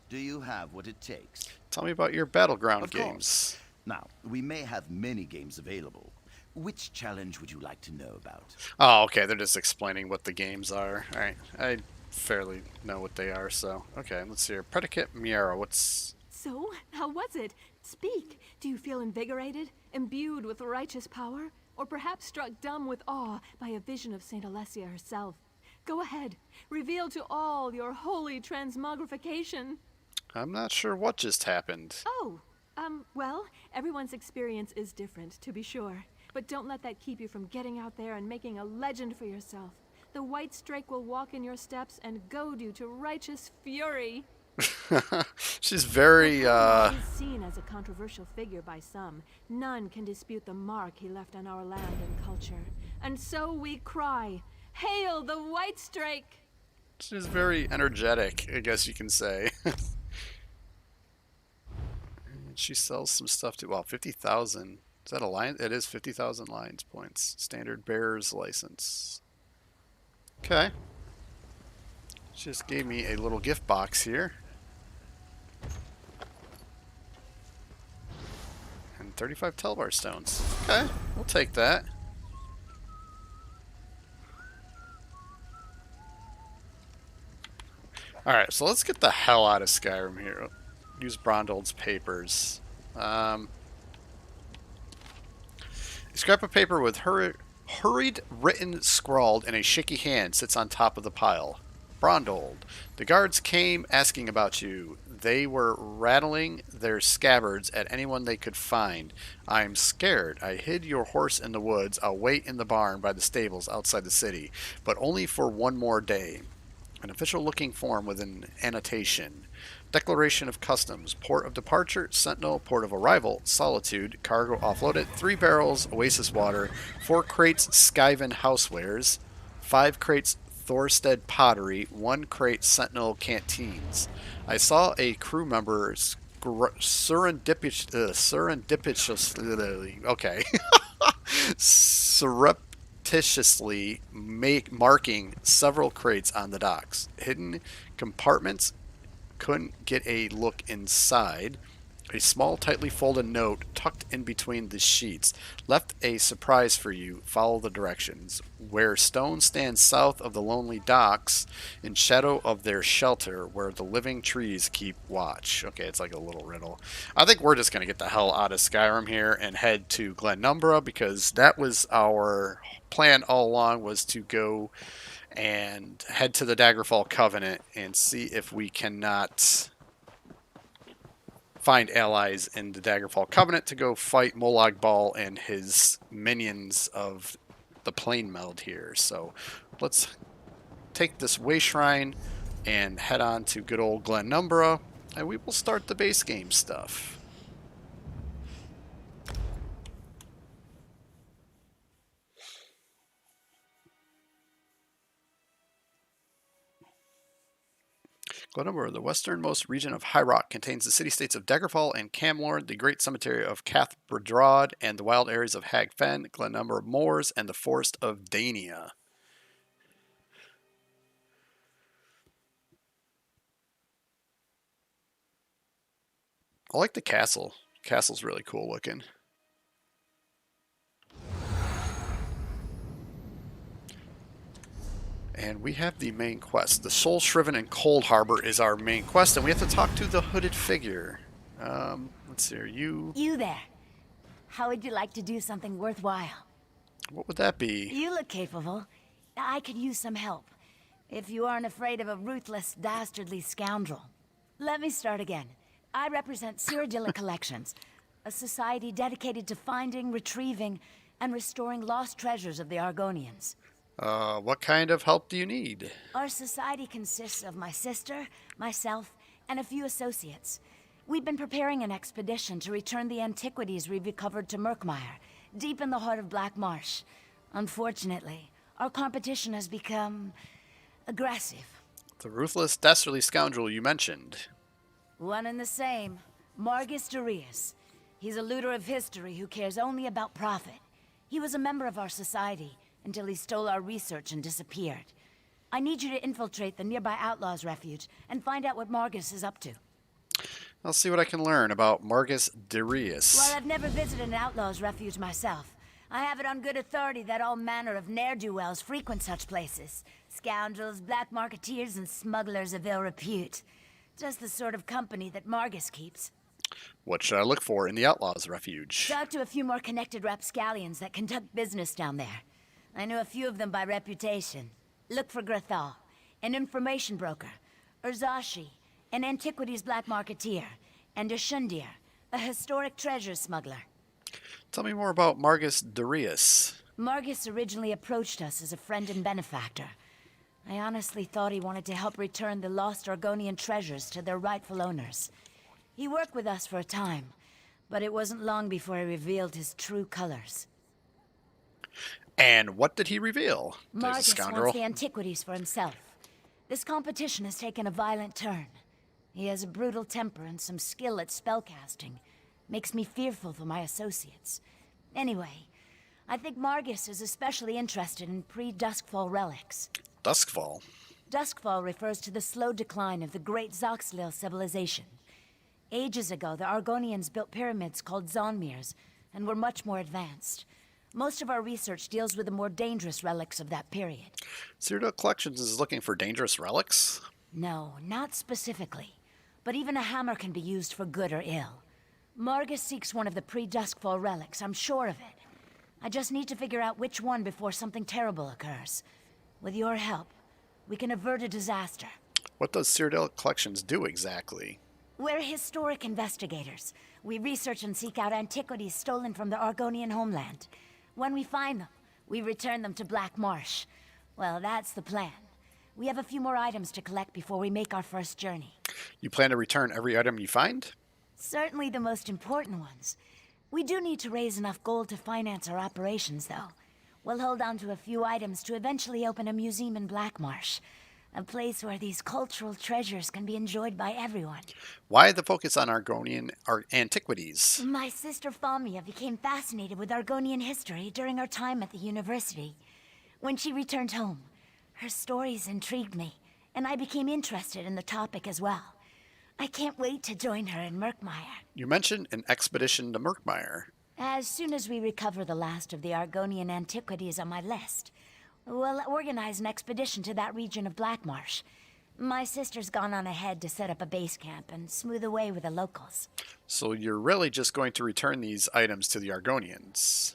Do you have what it takes? Tell me about your Battleground Of games. course. Now, we may have many games available. Which challenge would you like to know about? Oh, okay, they're just explaining what the games are. Alright, I fairly know what they are, so... Okay, let's see here. Predicate Miara, what's... So, how was it? Speak. Do you feel invigorated, imbued with righteous power, or perhaps struck dumb with awe by a vision of Saint Alessia herself? Go ahead. Reveal to all your holy transmogrification. I'm not sure what just happened. Oh, well, everyone's experience is different, to be sure. But don't let that keep you from getting out there and making a legend for yourself. The White Strake will walk in your steps and goad you to righteous fury. She's very, He's seen as a controversial figure by some. None can dispute the mark he left on our land and culture. And so we cry, "Hail the White Strake!" She's very energetic, I guess you can say. And she sells some stuff too. Wow, 50,000. Is that a line? It is 50,000 lines points. Standard bearer's license. Okay. She just gave me a little gift box here. And 35 Telvar stones. Okay, we'll take that. Alright, so let's get the hell out of Skyrim here. Use Brondold's papers. A scrap of paper with hurried written scrawled in a shaky hand sits on top of the pile. Brondold. The guards came asking about you. They were rattling their scabbards at anyone they could find. I'm scared. I hid your horse in the woods. I'll wait in the barn by the stables outside the city, but only for one more day. An official-looking form with an annotation. Declaration of Customs. Port of Departure, Sentinel. Port of Arrival, Solitude. Cargo offloaded. 3 barrels, Oasis water. 4 crates, Skyven housewares. 5 crates, Thorstead pottery. 1 crate, Sentinel canteens. I saw a crew member surreptitiously, okay, surreptitiously marking several crates on the docks. Hidden compartments, couldn't get a look inside. A small, tightly folded note tucked in between the sheets. Left a surprise for you. Follow the directions. Where stone stands south of the lonely docks, in shadow of their shelter, where the living trees keep watch. Okay, it's like a little riddle. I think we're just going to get the hell out of Skyrim here and head to Glenumbra, because that was our plan all along, was to go and head to the Daggerfall Covenant and see if we cannot find allies in the Daggerfall Covenant to go fight Molag Bol and his minions of the Plane Meld here. So let's take this way shrine and head on to good old Glenumbra, and we will start the base game stuff. Glenumbra, the westernmost region of High Rock, contains the city-states of Daggerfall and Camlord, the great cemetery of Cath Bredraud, and the wild areas of Hag Fen, Glenumbra Moors, and the forest of Dania. I like the castle. Castle's really cool looking. And we have the main quest. The Soul Shriven and Cold Harbor is our main quest, and we have to talk to the hooded figure. Let's see, are you... You there. How would you like to do something worthwhile? What would that be? You look capable. I could use some help. If you aren't afraid of a ruthless, dastardly scoundrel. Let me start again. I represent Cyrodiilic Collections, a society dedicated to finding, retrieving, and restoring lost treasures of the Argonians. What kind of help do you need? Our society consists of my sister, myself, and a few associates. We've been preparing an expedition to return the antiquities we've recovered to Murkmire, deep in the heart of Black Marsh. Unfortunately, our competition has become aggressive. The ruthless, dastardly scoundrel you mentioned. One and the same. Margus Darius. He's a looter of history who cares only about profit. He was a member of our society until he stole our research and disappeared. I need you to infiltrate the nearby Outlaws' refuge and find out what Margus is up to. I'll see what I can learn about Margus Darius. While I've never visited an Outlaws' refuge myself, I have it on good authority that all manner of ne'er-do-wells frequent such places. Scoundrels, black marketeers, and smugglers of ill repute. Just the sort of company that Margus keeps. What should I look for in the Outlaws' refuge? Talk to a few more connected rapscallions that conduct business down there. I know a few of them by reputation. Look for Grathal, an information broker, Urzashi, an antiquities black marketeer, and Ashundir, a historic treasure smuggler. Tell me more about Margus Darius. Margus originally approached us as a friend and benefactor. I honestly thought he wanted to help return the lost Argonian treasures to their rightful owners. He worked with us for a time, but it wasn't long before he revealed his true colors. And what did he reveal? Margus wants the antiquities for himself. This competition has taken a violent turn. He has a brutal temper and some skill at spellcasting. Makes me fearful for my associates. Anyway, I think Margus is especially interested in pre-Duskfall relics. Duskfall? Duskfall refers to the slow decline of the great Zoxlil civilization. Ages ago, the Argonians built pyramids called Zonmirs, and were much more advanced. Most of our research deals with the more dangerous relics of that period. Cyrodiil Collections is looking for dangerous relics? No, not specifically. But even a hammer can be used for good or ill. Margus seeks one of the pre-Duskfall relics, I'm sure of it. I just need to figure out which one before something terrible occurs. With your help, we can avert a disaster. What does Cyrodiil Collections do exactly? We're historic investigators. We research and seek out antiquities stolen from the Argonian homeland. When we find them, we return them to Black Marsh. Well, that's the plan. We have a few more items to collect before we make our first journey. You plan to return every item you find? Certainly the most important ones. We do need to raise enough gold to finance our operations, though. We'll hold on to a few items to eventually open a museum in Black Marsh. A place where these cultural treasures can be enjoyed by everyone. Why the focus on Argonian antiquities? My sister Famia became fascinated with Argonian history during our time at the university. When she returned home, her stories intrigued me, and I became interested in the topic as well. I can't wait to join her in Murkmire. You mentioned an expedition to Murkmire. As soon as we recover the last of the Argonian antiquities on my list, we'll organize an expedition to that region of Black Marsh. My sister's gone on ahead to set up a base camp and smooth the way with the locals. So you're really just going to return these items to the Argonians?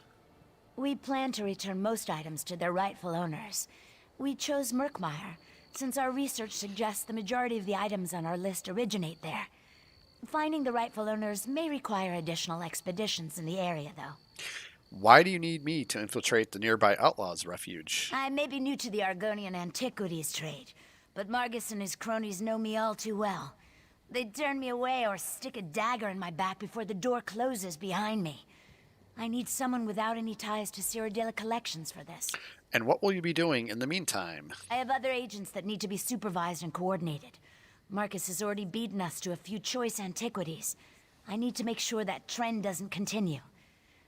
We plan to return most items to their rightful owners. We chose Murkmire, since our research suggests the majority of the items on our list originate there. Finding the rightful owners may require additional expeditions in the area, though. Why do you need me to infiltrate the nearby Outlaws' refuge? I may be new to the Argonian antiquities trade, but Margus and his cronies know me all too well. They'd turn me away or stick a dagger in my back before the door closes behind me. I need someone without any ties to Cyrodiil Collections for this. And what will you be doing in the meantime? I have other agents that need to be supervised and coordinated. Marcus has already beaten us to a few choice antiquities. I need to make sure that trend doesn't continue.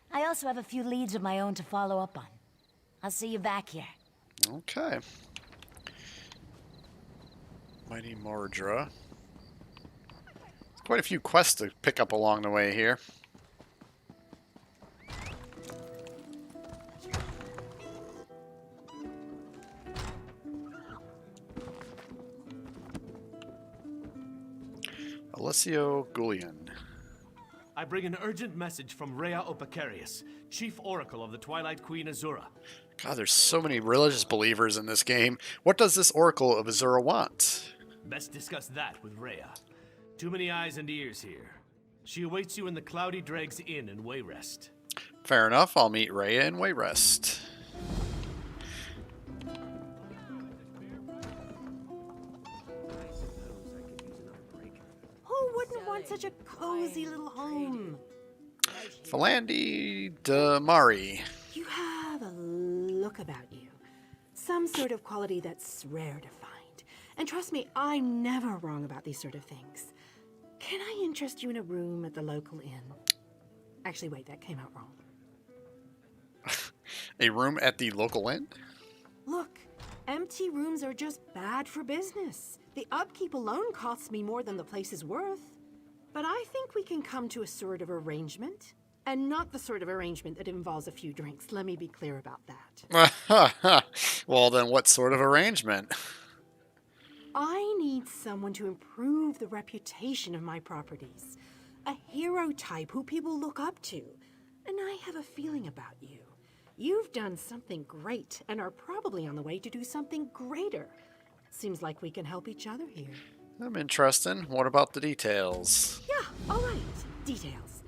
I also have a few leads of my own to follow up on. I'll see you back here. Okay. Mighty Mordra. Quite a few quests to pick up along the way here. Alessio Gullion. I bring an urgent message from Rhea Opacarius, Chief Oracle of the Twilight Queen Azura. God, there's so many religious believers in this game. What does this Oracle of Azura want? Best discuss that with Rhea. Too many eyes and ears here. She awaits you in the Cloudy Dregs Inn in Wayrest. Fair enough, I'll meet Rhea in Wayrest. want such a cozy little home? Philandy Damari. You have a look about you. Some sort of quality that's rare to find. And trust me, I'm never wrong about these sort of things. Can I interest you in a room at the local inn? Actually, wait, that came out wrong. A room at the local inn? Look, empty rooms are just bad for business. The upkeep alone costs me more than the place is worth. But I think we can come to a sort of arrangement. And not the sort of arrangement that involves a few drinks. Let me be clear about that. Well, then what sort of arrangement? I need someone to improve the reputation of my properties. A hero type who people look up to. And I have a feeling about you. You've done something great and are probably on the way to do something greater. Seems like we can help each other here. I'm interested. What about the details? Yeah, all right. Details.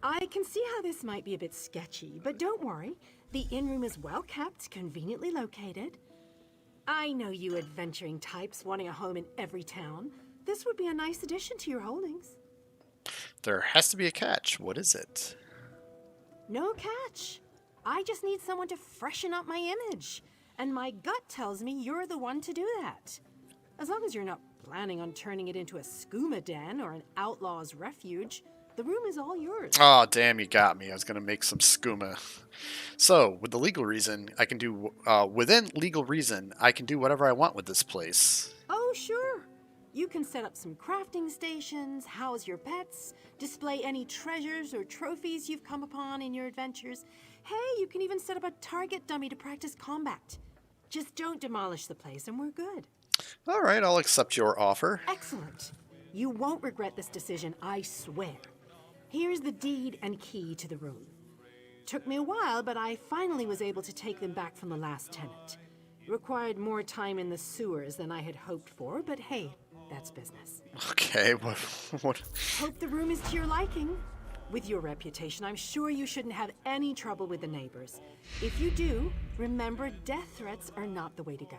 I can see how this might be a bit sketchy, but don't worry. The inn room is well kept, conveniently located. I know you adventuring types wanting a home in every town. This would be a nice addition to your holdings. There has to be a catch. What is it? No catch. I just need someone to freshen up my image. And my gut tells me you're the one to do that. As long as you're not planning on turning it into a skooma den or an outlaw's refuge, the room is all yours. Oh, damn, you got me. I was going to make some skooma. So, with the legal reason, I can do, within legal reason, I can do whatever I want with this place. Oh, sure. You can set up some crafting stations, house your pets, display any treasures or trophies you've come upon in your adventures. Hey, you can even set up a target dummy to practice combat. Just don't demolish the place and we're good. All right, I'll accept your offer. Excellent. You won't regret this decision, I swear. Here's the deed and key to the room. Took me a while, but I finally was able to take them back from the last tenant. Required more time in the sewers than I had hoped for, but hey, that's business. Okay, what? Hope the room is to your liking. With your reputation, I'm sure you shouldn't have any trouble with the neighbors. If you do, remember death threats are not the way to go.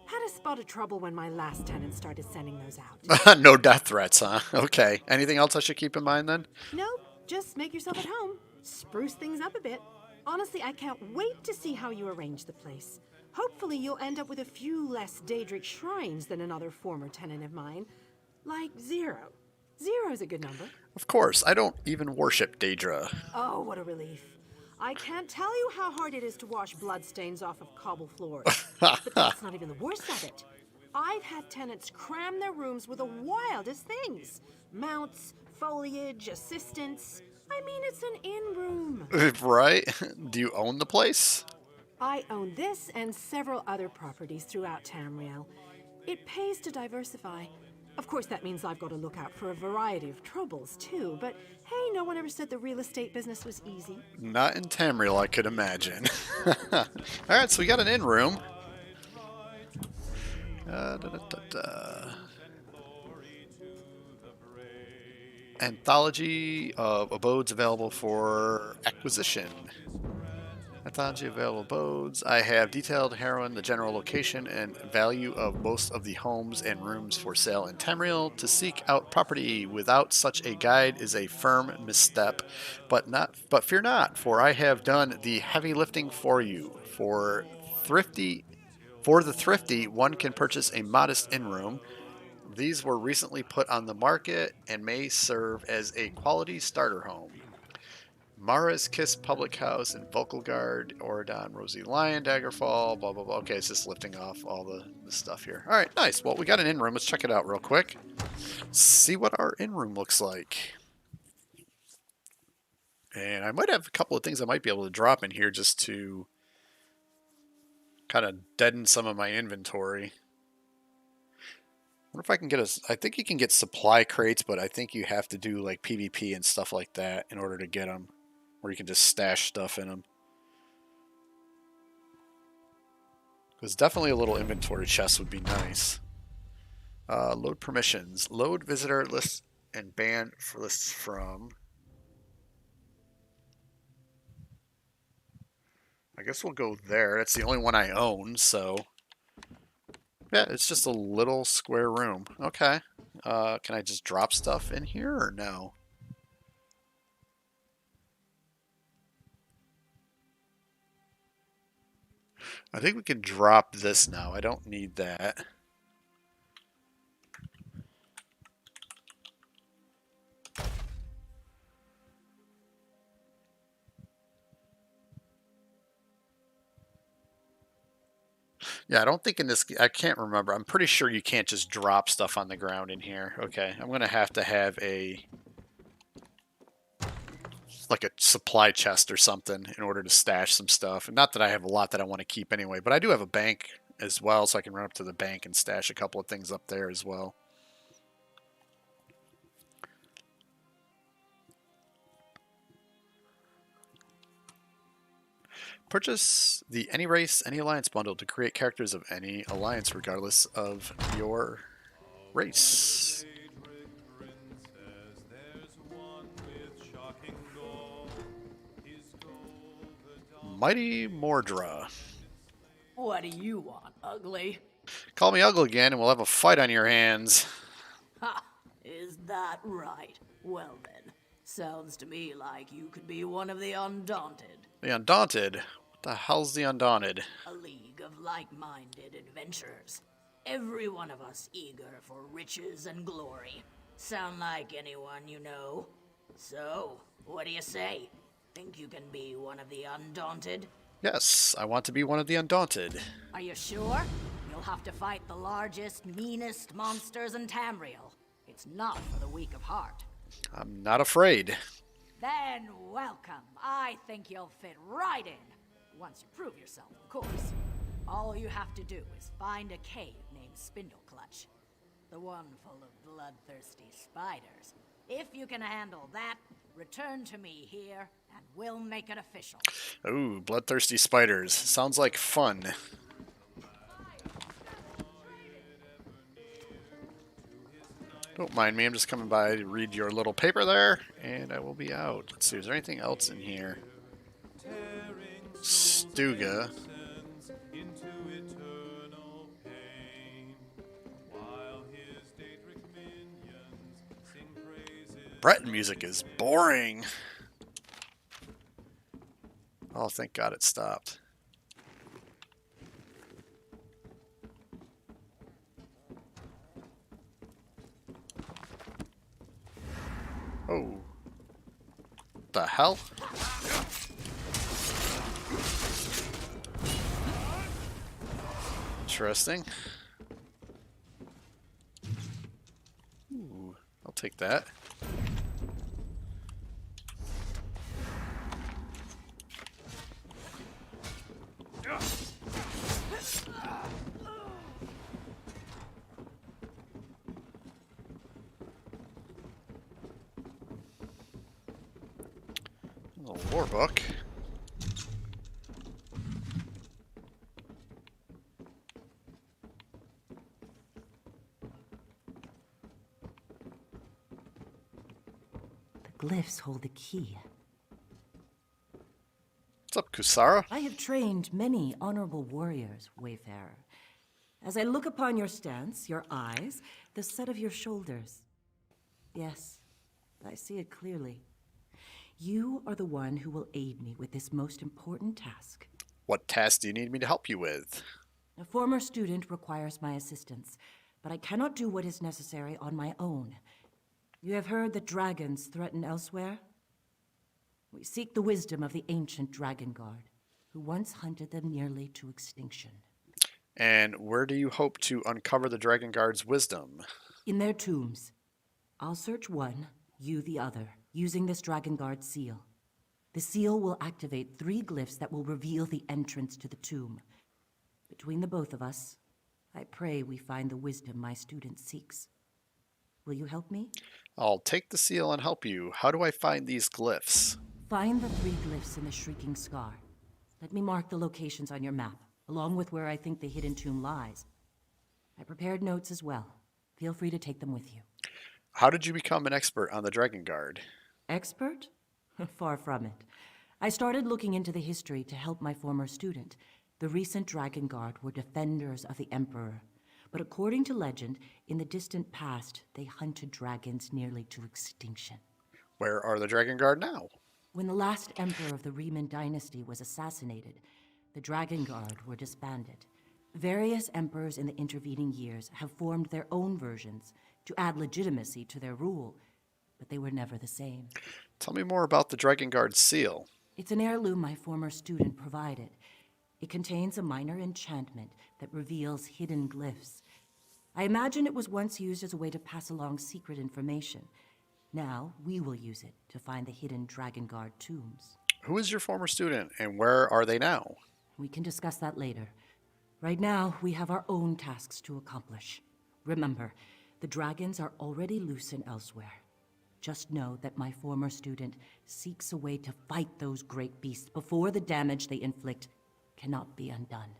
Had a spot of trouble when my last tenant started sending those out. No death threats, huh? Okay. Anything else I should keep in mind then? Nope, just make yourself at home. Spruce things up a bit. Honestly, I can't wait to see how you arrange the place. Hopefully you'll end up with a few less Deadric shrines than another former tenant of mine. Like 0. 0's a good number. Of course, I don't even worship Daedra. Oh, what a relief. I can't tell you how hard it is to wash bloodstains off of cobble floors. But that's not even the worst of it. I've had tenants cram their rooms with the wildest things. Mounts, foliage, assistants. I mean, it's an inn room. Right? Do you own the place? I own this and several other properties throughout Tamriel. It pays to diversify. Of course, that means I've got to look out for a variety of troubles, too. But hey, no one ever said the real estate business was easy. Not in Tamriel, I could imagine. Alright, so we got an inn room. Anthology of abodes available for acquisition. Anthology of available abodes. I have detailed heroine, the general location and value of most of the homes and rooms for sale in Tamriel. To seek out property without such a guide is a firm misstep, but fear not, for I have done the heavy lifting for you. For the thrifty, one can purchase a modest inn room. These were recently put on the market and may serve as a quality starter home. Mara's Kiss Public House in Volkelgard, Oradon, Rosy Lion, Daggerfall, blah, blah, blah. Okay, it's just lifting off all the stuff here. All right, nice. Well, we got an in-room. Let's check it out real quick. See what our in-room looks like. And I might have a couple of things I might be able to drop in here just to kind of deaden some of my inventory. I wonder if I can get I think you can get supply crates, but I think you have to do like PvP and stuff like that in order to get them. Or you can just stash stuff in them. Because definitely a little inventory chest would be nice. Load permissions. Load visitor lists and ban for lists from. I guess we'll go there. That's the only one I own, so. Yeah, it's just a little square room. Okay. Can I just drop stuff in here or no? I think we can drop this now. I don't need that. Yeah, I don't think in this, I can't remember. I'm pretty sure you can't just drop stuff on the ground in here. Okay, I'm going to have a, like a supply chest or something in order to stash some stuff. And not that I have a lot that I want to keep anyway, but I do have a bank as well, so I can run up to the bank and stash a couple of things up there as well. Purchase the Any Race, Any Alliance bundle to create characters of any alliance, regardless of your race. Mighty Mordra. What do you want, ugly? Call me ugly again and we'll have a fight on your hands. Ha! Is that right? Well then, sounds to me like you could be one of the Undaunted. The Undaunted? What the hell's the Undaunted? A league of like-minded adventurers. Every one of us eager for riches and glory. Sound like anyone you know? So, what do you say? Think you can be one of the Undaunted? Yes, I want to be one of the Undaunted. Are you sure? You'll have to fight the largest, meanest monsters in Tamriel. It's not for the weak of heart. I'm not afraid. Then welcome. I think you'll fit right in. Once you prove yourself, of course. All you have to do is find a cave named Spindleclutch. The one full of bloodthirsty spiders. If you can handle that, return to me here, and we'll make it official. Ooh, bloodthirsty spiders. Sounds like fun. Don't mind me, I'm just coming by to read your little paper there, and I will be out. Let's see, is there anything else in here? Stuga. Breton music is boring. Oh, thank God it stopped. Oh. The hell? Interesting. Ooh, I'll take that. A lore book. The glyphs hold the key. What's up, Kusara? I have trained many honorable warriors, Wayfarer. As I look upon your stance, your eyes, the set of your shoulders. Yes, I see it clearly. You are the one who will aid me with this most important task. What task do you need me to help you with? A former student requires my assistance, but I cannot do what is necessary on my own. You have heard that dragons threaten elsewhere? We seek the wisdom of the ancient Dragon Guard, who once hunted them nearly to extinction. And where do you hope to uncover the Dragon Guard's wisdom? In their tombs. I'll search one, you the other, using this Dragon Guard seal. The seal will activate 3 glyphs that will reveal the entrance to the tomb. Between the both of us, I pray we find the wisdom my student seeks. Will you help me? I'll take the seal and help you. How do I find these glyphs? Find the 3 glyphs in the Shrieking Scar. Let me mark the locations on your map, along with where I think the hidden tomb lies. I prepared notes as well. Feel free to take them with you. How did you become an expert on the Dragon Guard? Expert? Far from it. I started looking into the history to help my former student. The recent Dragon Guard were defenders of the Emperor, But according to legend, in the distant past, they hunted dragons nearly to extinction. Where are the Dragon Guard now? When the last emperor of the Riemann dynasty was assassinated, the Dragon Guard were disbanded. Various emperors in the intervening years have formed their own versions to add legitimacy to their rule, but they were never the same. Tell me more about the Dragon Guard seal. It's an heirloom my former student provided. It contains a minor enchantment that reveals hidden glyphs. I imagine it was once used as a way to pass along secret information. Now, we will use it to find the hidden Dragon Guard tombs. Who is your former student, and where are they now? We can discuss that later. Right now, we have our own tasks to accomplish. Remember, the dragons are already loose and elsewhere. Just know that my former student seeks a way to fight those great beasts before the damage they inflict cannot be undone.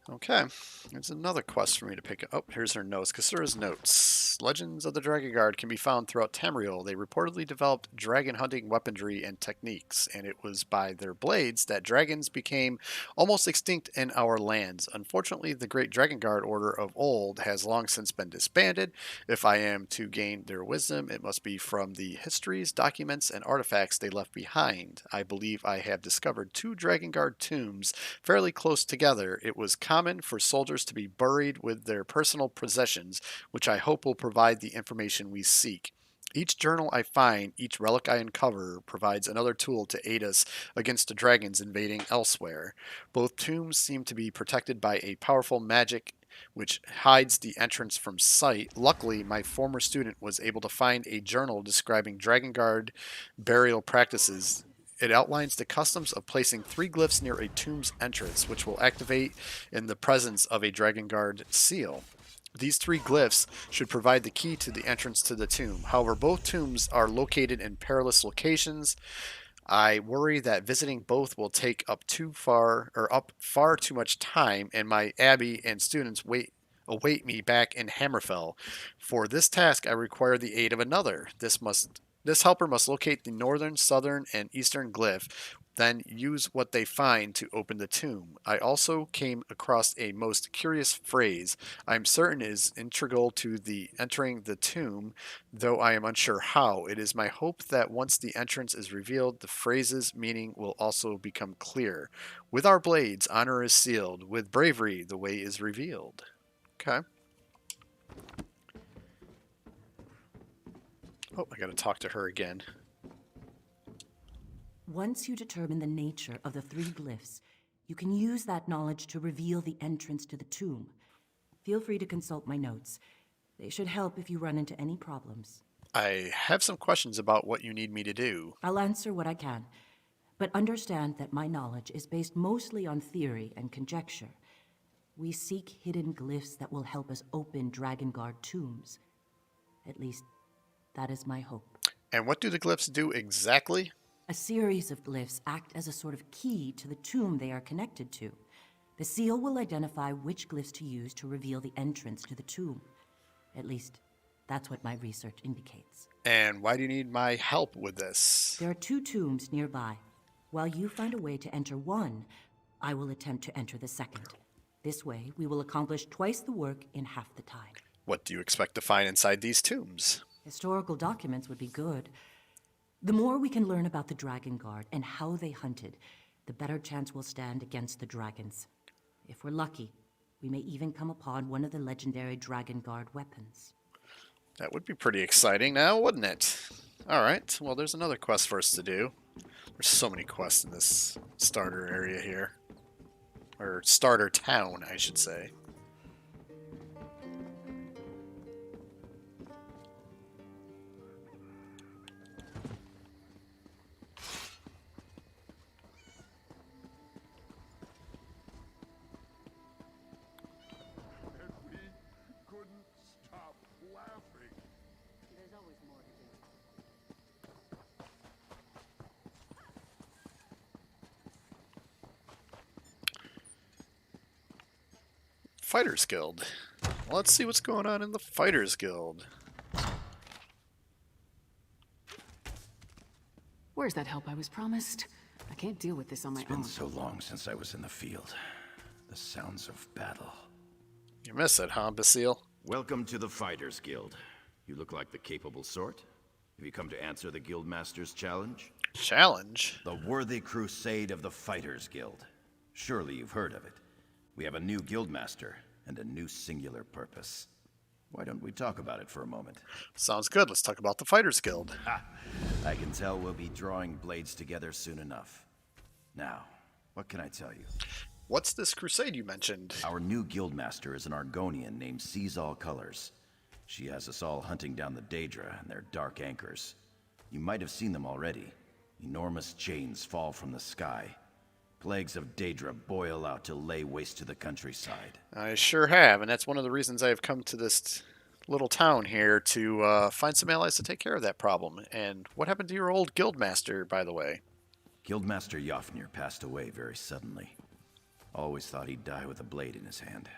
Okay, there's another quest for me to pick up. Oh, here's her notes. Kasura's notes. Legends of the Dragon Guard can be found throughout Tamriel. They reportedly developed dragon hunting weaponry and techniques, and it was by their blades that dragons became almost extinct in our lands. Unfortunately, the Great Dragon Guard Order of old has long since been disbanded. If I am to gain their wisdom, it must be from the histories, documents, and artifacts they left behind. I believe I have discovered 2 Dragon Guard tombs fairly close together. It was common for soldiers to be buried with their personal possessions, which I hope will provide the information we seek. Each journal I find, each relic I uncover, provides another tool to aid us against the dragons invading elsewhere. Both tombs seem to be protected by a powerful magic which hides the entrance from sight. Luckily, my former student was able to find a journal describing Dragon Guard burial practices. It outlines the customs of placing 3 glyphs near a tomb's entrance, which will activate in the presence of a Dragon Guard seal. These 3 glyphs should provide the key to the entrance to the tomb. However, both tombs are located in perilous locations. I worry that visiting both will take up far too much time, and my abbey and students await me back in Hammerfell. For this task, I require the aid of another. This helper must locate the northern, southern, and eastern glyph, then use what they find to open the tomb. I also came across a most curious phrase I'm certain is integral to the entering the tomb, though I am unsure how. It is my hope that once the entrance is revealed, the phrase's meaning will also become clear. With our blades, honor is sealed. With bravery, the way is revealed. Okay. Oh, I gotta talk to her again. Once you determine the nature of the 3 glyphs, you can use that knowledge to reveal the entrance to the tomb. Feel free to consult my notes. They should help if you run into any problems. I have some questions about what you need me to do. I'll answer what I can, but understand that my knowledge is based mostly on theory and conjecture. We seek hidden glyphs that will help us open Dragon Guard tombs. At least, that is my hope. And what do the glyphs do exactly? A series of glyphs act as a sort of key to the tomb they are connected to. The seal will identify which glyphs to use to reveal the entrance to the tomb. At least, that's what my research indicates. And why do you need my help with this? There are 2 tombs nearby. While you find a way to enter one, I will attempt to enter the second. This way, we will accomplish twice the work in half the time. What do you expect to find inside these tombs? Historical documents would be good. The more we can learn about the Dragon Guard and how they hunted, the better chance we'll stand against the dragons. If we're lucky, we may even come upon one of the legendary Dragon Guard weapons. That would be pretty exciting now, wouldn't it? Alright, well there's another quest for us to do. There's so many quests in this starter area here. Or starter town, I should say. Fighters Guild. Well, let's see what's going on in the Fighters Guild. Where's that help I was promised? I can't deal with this on my own. It's been so long since I was in the field. The sounds of battle. You miss it, huh, Basile? Welcome to the Fighters Guild. You look like the capable sort. Have you come to answer the Guildmaster's challenge? Challenge? The Worthy Crusade of the Fighters Guild. Surely you've heard of it. We have a new Guildmaster and a new singular purpose. Why don't we talk about it for a moment? Sounds good. Let's talk about the Fighters Guild. I can tell we'll be drawing blades together soon enough. Now, what can I tell you? What's this crusade you mentioned? Our new Guildmaster is an Argonian named Sees All Colors. She has us all hunting down the Daedra and their dark anchors. You might have seen them already. Enormous chains fall from the sky. Plagues of Daedra boil out to lay waste to the countryside. I sure have, and that's one of the reasons I've come to this little town here to find some allies to take care of that problem. And what happened to your old Guildmaster, by the way? Guildmaster Jofnir passed away very suddenly. Always thought he'd die with a blade in his hand.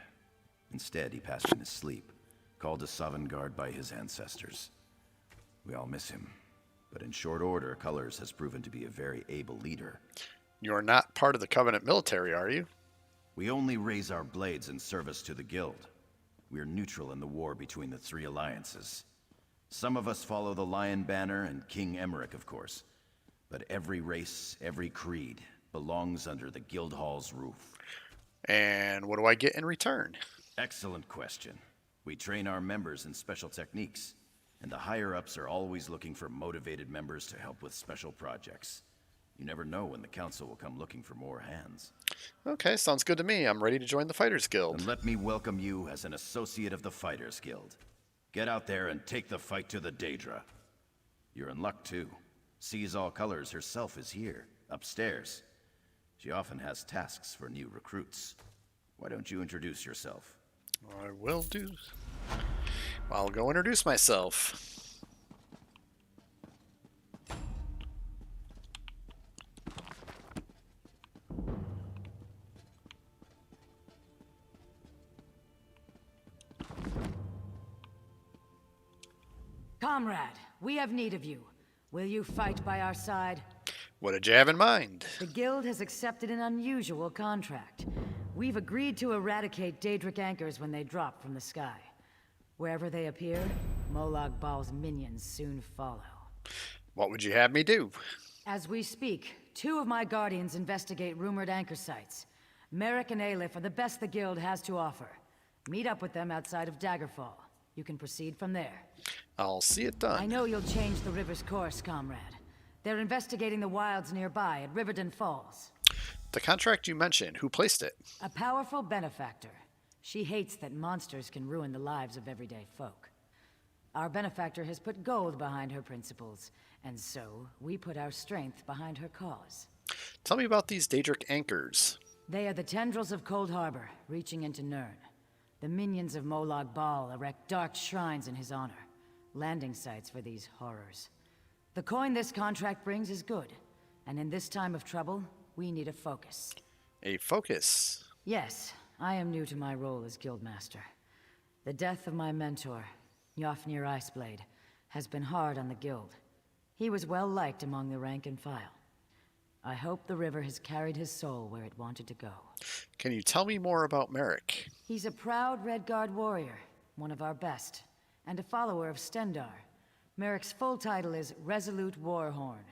Instead, he passed in his sleep, called to Sovngarde by his ancestors. We all miss him, but in short order, Colors has proven to be a very able leader. You're not part of the Covenant military, are you? We only raise our blades in service to the Guild. We're neutral in the war between the three alliances. Some of us follow the Lion Banner and King Emmerich, of course. But every race, every creed, belongs under the Guild Hall's roof. And what do I get in return? Excellent question. We train our members in special techniques, and the higher-ups are always looking for motivated members to help with special projects. You never know when the council will come looking for more hands. Okay, sounds good to me. I'm ready to join the Fighters Guild. And let me welcome you as an associate of the Fighters Guild. Get out there and take the fight to the Daedra. You're in luck, too. Sees All Colors herself is here, upstairs. She often has tasks for new recruits. Why don't you introduce yourself? I will do. I'll go introduce myself. Comrade, we have need of you. Will you fight by our side? What did you have in mind? The Guild has accepted an unusual contract. We've agreed to eradicate Deadric anchors when they drop from the sky. Wherever they appear, Molag Bol's minions soon follow. What would you have me do? As we speak, 2 of my guardians investigate rumored anchor sites. Merrick and Aleph are the best the Guild has to offer. Meet up with them outside of Daggerfall. You can proceed from there. I'll see it done. I know you'll change the river's course, comrade. They're investigating the wilds nearby at Riverden Falls. The contract you mentioned, who placed it? A powerful benefactor. She hates that monsters can ruin the lives of everyday folk. Our benefactor has put gold behind her principles, and so we put our strength behind her cause. Tell me about these Deadric anchors. They are the tendrils of Cold Harbor, reaching into Nirn. The minions of Molag Bol erect dark shrines in his honor, landing sites for these horrors. The coin this contract brings is good, and in this time of trouble, we need a focus. A focus? Yes, I am new to my role as Guildmaster. The death of my mentor, Jofnir Iceblade, has been hard on the Guild. He was well liked among the rank and file. I hope the river has carried his soul where it wanted to go. Can you tell me more about Merrick? He's a proud Redguard warrior, one of our best, and a follower of Stendarr. Merrick's full title is Resolute Warhorn.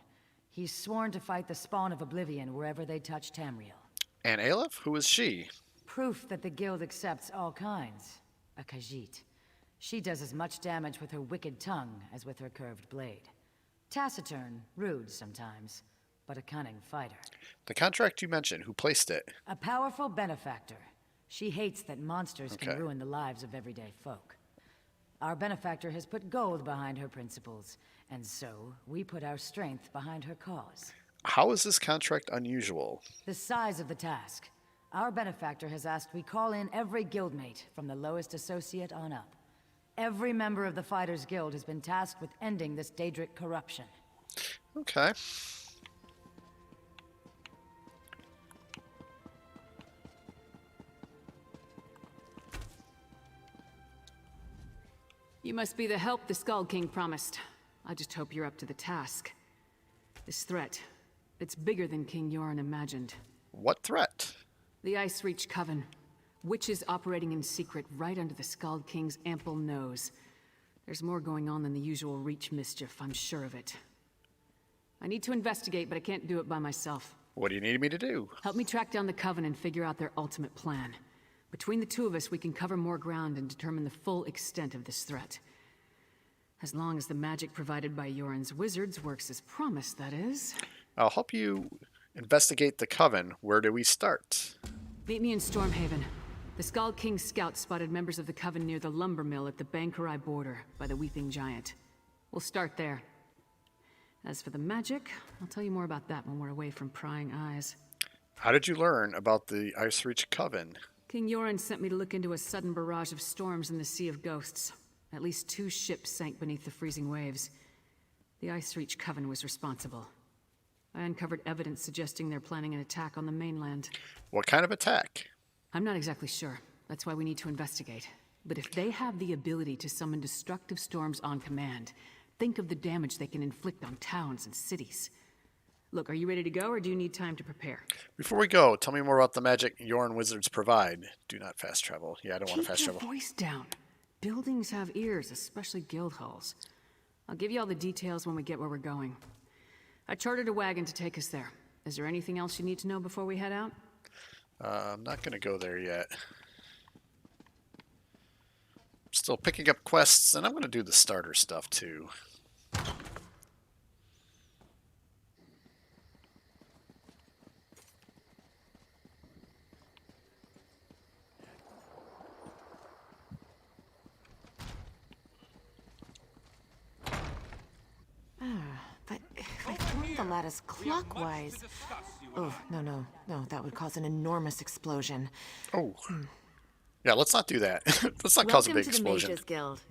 He's sworn to fight the spawn of Oblivion wherever they touch Tamriel. And Aleph? Who is she? Proof that the Guild accepts all kinds. A Khajiit. She does as much damage with her wicked tongue as with her curved blade. Taciturn, rude sometimes, but a cunning fighter. The contract you mentioned, who placed it? A powerful benefactor. She hates that monsters can ruin the lives of everyday folk. Our benefactor has put gold behind her principles, and so we put our strength behind her cause. How is this contract unusual? The size of the task. Our benefactor has asked we call in every guildmate, from the lowest associate on up. Every member of the Fighters Guild has been tasked with ending this Deadric corruption. Okay. You must be the help the Skull King promised. I just hope you're up to the task. This threat, it's bigger than King Yoren imagined. What threat? The Ice Reach Coven. Witches operating in secret right under the Skald King's ample nose. There's more going on than the usual Reach mischief, I'm sure of it. I need to investigate, but I can't do it by myself. What do you need me to do? Help me track down the Coven and figure out their ultimate plan. Between the two of us, we can cover more ground and determine the full extent of this threat. As long as the magic provided by Yoren's wizards works as promised, that is. I'll help you investigate the Coven. Where do we start? Meet me in Stormhaven. The Skald King's scouts spotted members of the Coven near the lumber mill at the Bankarai border by the Weeping Giant. We'll start there. As for the magic, I'll tell you more about that when we're away from prying eyes. How did you learn about the Icereach Coven? King Yoren sent me to look into a sudden barrage of storms in the Sea of Ghosts. At least 2 ships sank beneath the freezing waves. The Icereach Coven was responsible. I uncovered evidence suggesting they're planning an attack on the mainland. What kind of attack? I'm not exactly sure. That's why we need to investigate. But if they have the ability to summon destructive storms on command, think of the damage they can inflict on towns and cities. Look, are you ready to go, or do you need time to prepare? Before we go, tell me more about the magic Yoren wizards provide. Do not fast travel. Yeah, I don't want to fast travel. Keep your voice down. Buildings have ears, especially guild halls. I'll give you all the details when we get where we're going. I chartered a wagon to take us there. Is there anything else you need to know before we head out? I'm not going to go there yet. Still picking up quests, and I'm going to do the starter stuff too. But if I turn the lattice clockwise... Oh, no, that would cause an enormous explosion. Oh. Yeah, let's not do that. Let's not cause a big explosion. Welcome to the Mages Guild.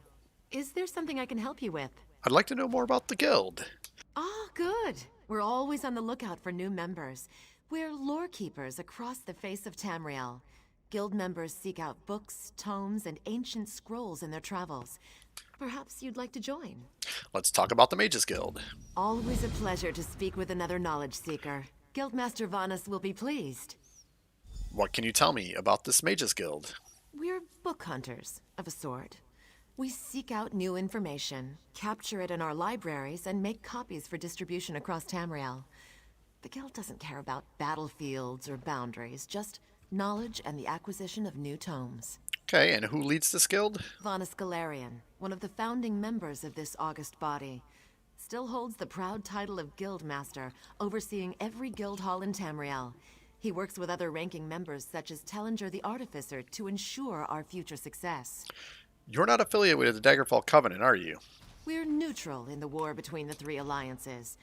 Is there something I can help you with? I'd like to know more about the guild. Ah, good. We're always on the lookout for new members. We're lore keepers across the face of Tamriel. Guild members seek out books, tomes, and ancient scrolls in their travels. Perhaps you'd like to join. Let's talk about the Mages Guild. Always a pleasure to speak with another knowledge seeker. Guildmaster Vanus will be pleased. What can you tell me about this Mages Guild? We're book hunters, of a sort. We seek out new information, capture it in our libraries, and make copies for distribution across Tamriel. The Guild doesn't care about battlefields or boundaries, just knowledge and the acquisition of new tomes. Okay, and who leads this guild? Vanus Galarian, one of the founding members of this august body. Still holds the proud title of Guildmaster, overseeing every guild hall in Tamriel. He works with other ranking members such as Tellinger the Artificer to ensure our future success. You're not affiliated with the Daggerfall Covenant, are you? We're neutral in the war between the 3 alliances.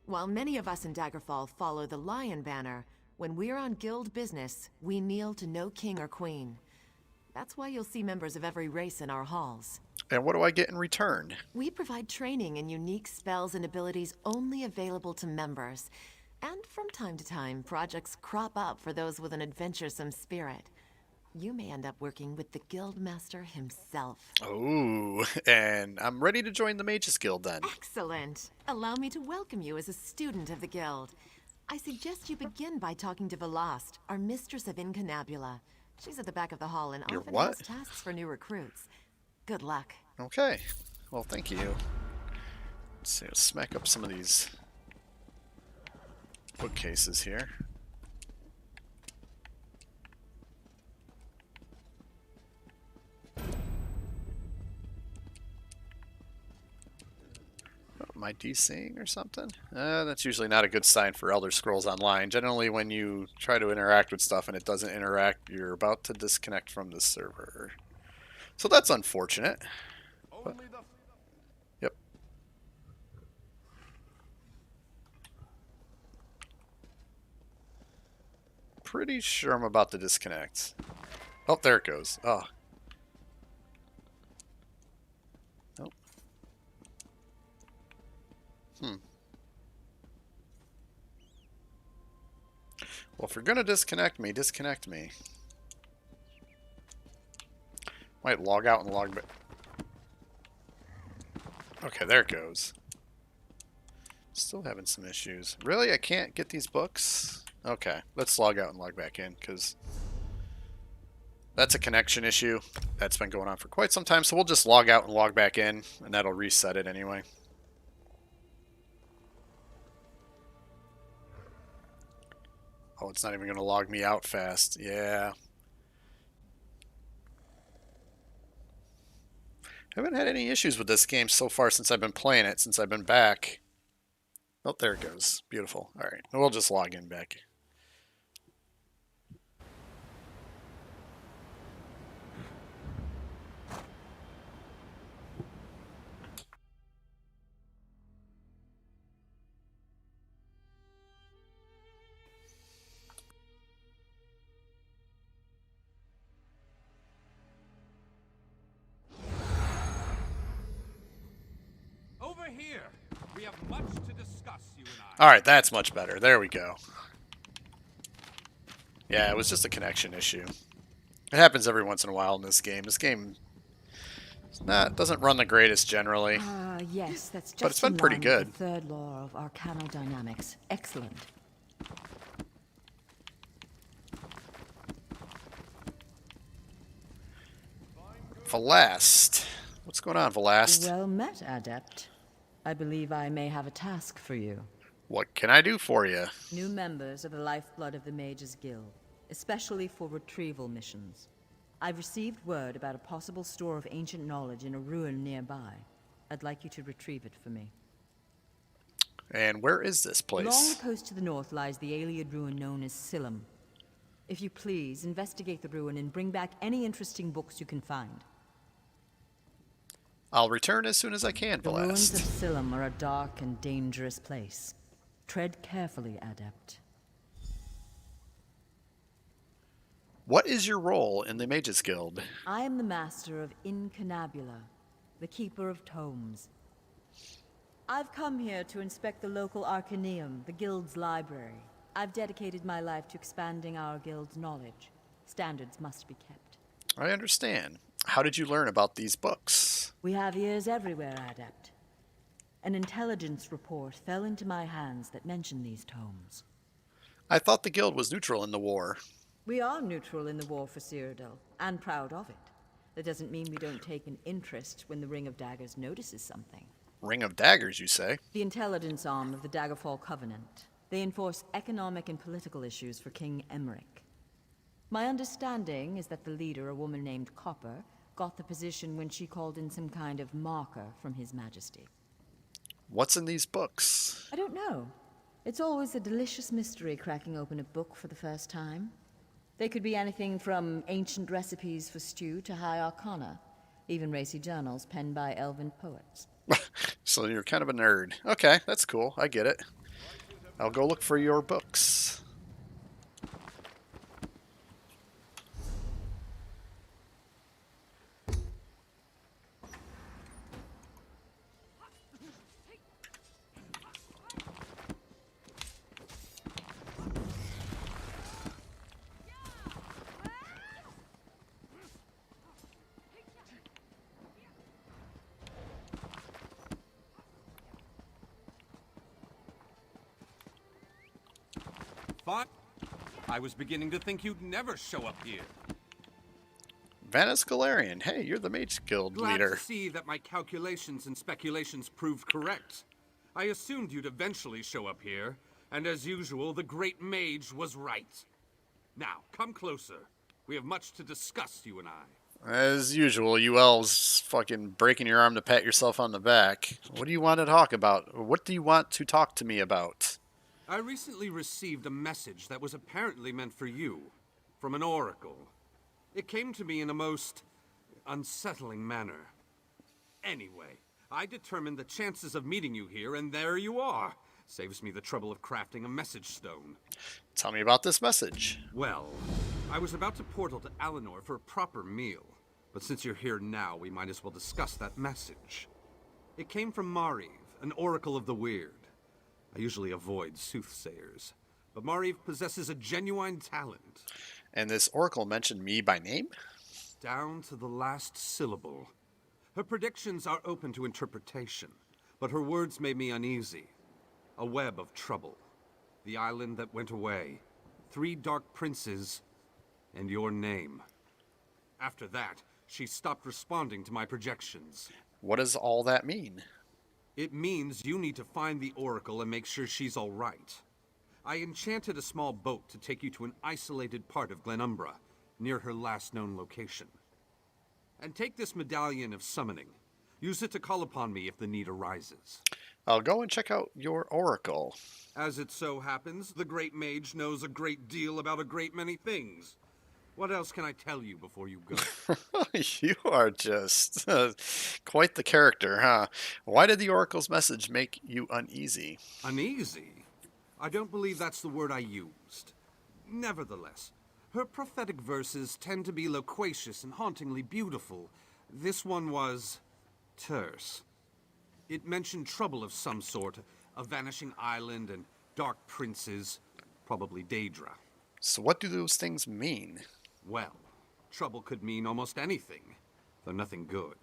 While many of us in Daggerfall follow the Lion Banner, when we're on guild business, we kneel to no king or queen. That's why you'll see members of every race in our halls. And what do I get in return? We provide training in unique spells and abilities only available to members. And from time to time, projects crop up for those with an adventuresome spirit. You may end up working with the Guildmaster himself. Oh, and I'm ready to join the Mages Guild then. Excellent. Allow me to welcome you as a student of the Guild. I suggest you begin by talking to Velast, our mistress of Incunabula. She's at the back of the hall and often has tasks for new recruits. Good luck. Okay. Well, thank you. Let's see, let's smack up some of these bookcases here. Am I DCing or something? That's usually not a good sign for Elder Scrolls Online. Generally, when you try to interact with stuff and it doesn't interact, you're about to disconnect from the server. So that's unfortunate. But, yep. Pretty sure I'm about to disconnect. Oh, there it goes. Oh. Nope. Well, if you're going to disconnect me, disconnect me. Might log out and log back. Okay, there it goes. Still having some issues. Really? I can't get these books? Okay, let's log out and log back in, because That's a connection issue that's been going on for quite some time, so we'll just log out and log back in, and that'll reset it anyway. Oh, it's not even going to log me out fast. Yeah. Haven't had any issues with this game so far since I've been playing it, since I've been back. Oh, there it goes. Beautiful. All right, we'll just log in back. Over here. We have much to discuss, you and I. All right, that's much better. There we go. Yeah, it was just a connection issue. It happens every once in a while in this game. This game doesn't run the greatest generally. Yes, that's just but it's been pretty good. The third law of arcanodynamics. Excellent. Velast. What's going on, Velast? Well met, Adept. I believe I may have a task for you. What can I do for you? New members of the Lifeblood of the Mages Guild, especially for retrieval missions. I've received word about a possible store of ancient knowledge in a ruin nearby. I'd like you to retrieve it for me. And where is this place? Along the coast to the north lies the Iliad ruin known as Silum. If you please, investigate the ruin and bring back any interesting books you can find. I'll return as soon as I can, The ruins of Velast. Silum are a dark and dangerous place. Tread carefully, Adept. What is your role in the Mages Guild? I am the master of Incunabula, the keeper of tomes. I've come here to inspect the local Arcaneum, the guild's library. I've dedicated my life to expanding our guild's knowledge. Standards must be kept. I understand. How did you learn about these books? We have ears everywhere, Adept. An intelligence report fell into my hands that mentioned these tomes. I thought the guild was neutral in the war. We are neutral in the war for Cyrodiil, and proud of it. That doesn't mean we don't take an interest when the Ring of Daggers notices something. Ring of Daggers, you say? The intelligence arm of the Daggerfall Covenant. They enforce economic and political issues for King Emmerich. My understanding is that the leader, a woman named Copper, got the position when she called in some kind of marker from His Majesty. What's in these books? I don't know. It's always a delicious mystery cracking open a book for the first time. They could be anything from ancient recipes for stew to high arcana, even racy journals penned by elven poets. So you're kind of a nerd. Okay, that's cool. I get it. I'll go look for your books. Fine. I was beginning to think you'd never show up here. Vanis Galarian. Hey, you're the Mage Guild Glad leader. to see that my calculations and speculations proved correct. I assumed you'd eventually show up here, and as usual, the great mage was right. Now, come closer. We have much to discuss, you and I. As usual, you elves fucking breaking your arm to pat yourself on the back. What do you want to talk about? What do you want to talk to me about? I recently received a message that was apparently meant for you, from an oracle. It came to me in a most unsettling manner. Anyway, I determined the chances of meeting you here, and there you are. Saves me the trouble of crafting a message stone. Tell me about this message. Well, I was about to portal to Alinor for a proper meal, but since you're here now, we might as well discuss that message. It came from Mariv, an oracle of the weird. I usually avoid soothsayers, but Mariv possesses a genuine talent. And this oracle mentioned me by name? Down to the last syllable. Her predictions are open to interpretation, but her words made me uneasy. A web of trouble. The island that went away. 3 dark princes, and your name. After that, she stopped responding to my projections. What does all that mean? It means you need to find the Oracle and make sure she's all right. I enchanted a small boat to take you to an isolated part of Glenumbra, near her last known location. And take this medallion of summoning. Use it to call upon me if the need arises. I'll go and check out your oracle. As it so happens, the great mage knows a great deal about a great many things. What else can I tell you before you go? You are just quite the character, huh? Why did the oracle's message make you uneasy? Uneasy? I don't believe that's the word I used. Nevertheless, her prophetic verses tend to be loquacious and hauntingly beautiful. This one was terse. It mentioned trouble of some sort, a vanishing island and dark princes, probably Daedra. So what do those things mean? Well, trouble could mean almost anything, though nothing good.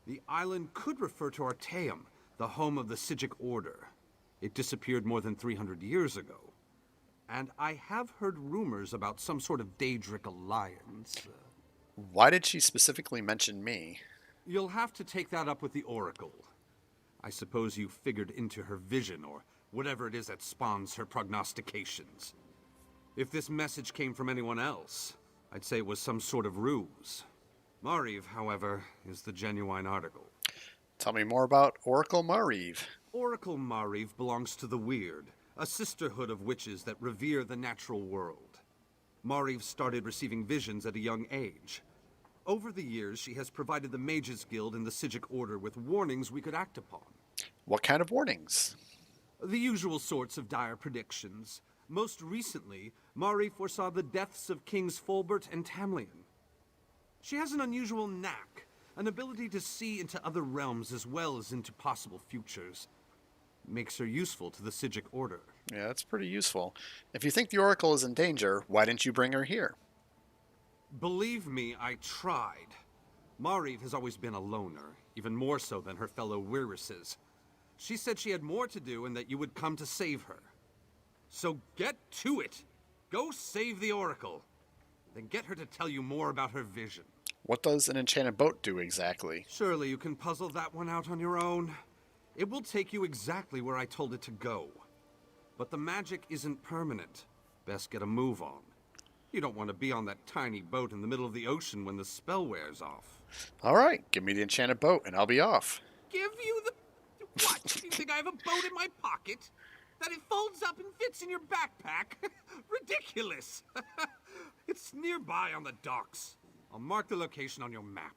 The island could refer to Artaeum, the home of the Sigic Order. It disappeared more than 300 years ago. And I have heard rumors about some sort of Deadric alliance. Why did she specifically mention me? You'll have to take that up with the Oracle. I suppose you figured into her vision, or whatever it is that spawns her prognostications. If this message came from anyone else, I'd say it was some sort of ruse. Mariv, however, is the genuine article. Tell me more about Oracle Mariv. Oracle Mariv belongs to the Weird, a sisterhood of witches that revere the natural world. Mariv started receiving visions at a young age. Over the years, she has provided the Mages Guild and the Sigic Order with warnings we could act upon. What kind of warnings? The usual sorts of dire predictions. Most recently, Mari foresaw the deaths of Kings Fulbert and Tamlin. She has an unusual knack, an ability to see into other realms as well as into possible futures. Makes her useful to the Sigic Order. Yeah, that's pretty useful. If you think the Oracle is in danger, why didn't you bring her here? Believe me, I tried. Mariv has always been a loner, even more so than her fellow Wirises. She said she had more to do and that you would come to save her. So get to it! Go save the Oracle! Then get her to tell you more about her vision. What does an enchanted boat do exactly? Surely you can puzzle that one out on your own. It will take you exactly where I told it to go. But the magic isn't permanent. Best get a move on. You don't want to be on that tiny boat in the middle of the ocean when the spell wears off. Alright, give me the enchanted boat and I'll be off. Give you the... What? Do you think I have a boat in my pocket? That it folds up and fits in your backpack? Ridiculous! It's nearby on the docks. I'll mark the location on your map.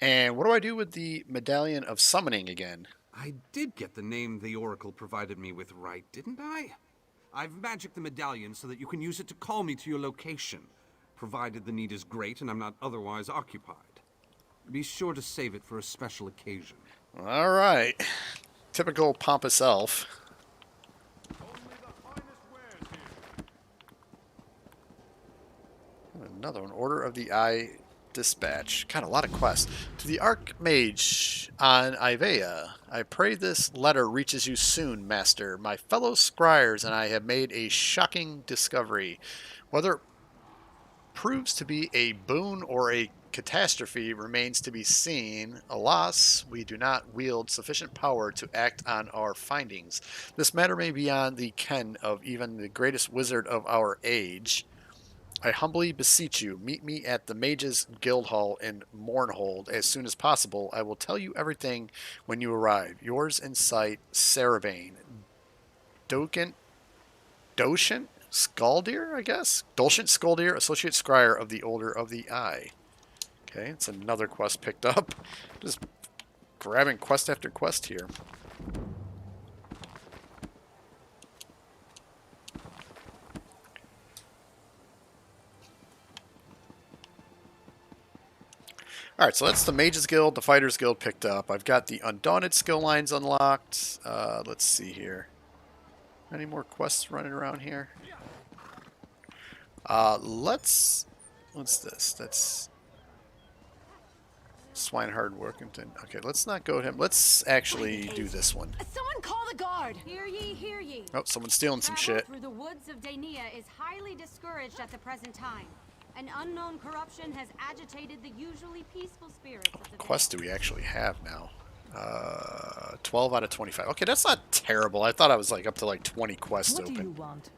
And what do I do with the medallion of summoning again? I did get the name the Oracle provided me with right, didn't I? I've magicked the medallion so that you can use it to call me to your location, provided the need is great and I'm not otherwise occupied. Be sure to save it for a special occasion. Alright. Typical pompous elf. Another one. Order of the Eye Dispatch. God, a lot of quests. To the Archmage on Ivea, I pray this letter reaches you soon, Master. My fellow scryers and I have made a shocking discovery. Whether it proves to be a boon or a catastrophe remains to be seen. Alas, we do not wield sufficient power to act on our findings. This matter may be beyond the ken of even the greatest wizard of our age. I humbly beseech you, meet me at the Mages Guild Hall in Mournhold as soon as possible. I will tell you everything when you arrive. Yours in sight, Sarabane. Docent Skaldir, I guess? Dolcent Skaldir, Associate Scryer of the Order of the Eye. Okay, it's another quest picked up. Just grabbing quest after quest here. Alright, so that's the Mages Guild, the Fighters Guild picked up. I've got the Undaunted skill lines unlocked. Let's see here. Any more quests running around here? What's this? That's Swinehard Workington. Okay, let's not go to him. Let's actually do this one. Someone call the guard! Hear ye, hear ye. Oh, someone's stealing some shit. Through the woods of Daenia is highly discouraged at the present time. An unknown corruption has agitated the usually peaceful spirits of the Quests do we actually have now? 12 out of 25. Okay, that's not terrible. I thought I was like up to like 20 quests What open. do you want?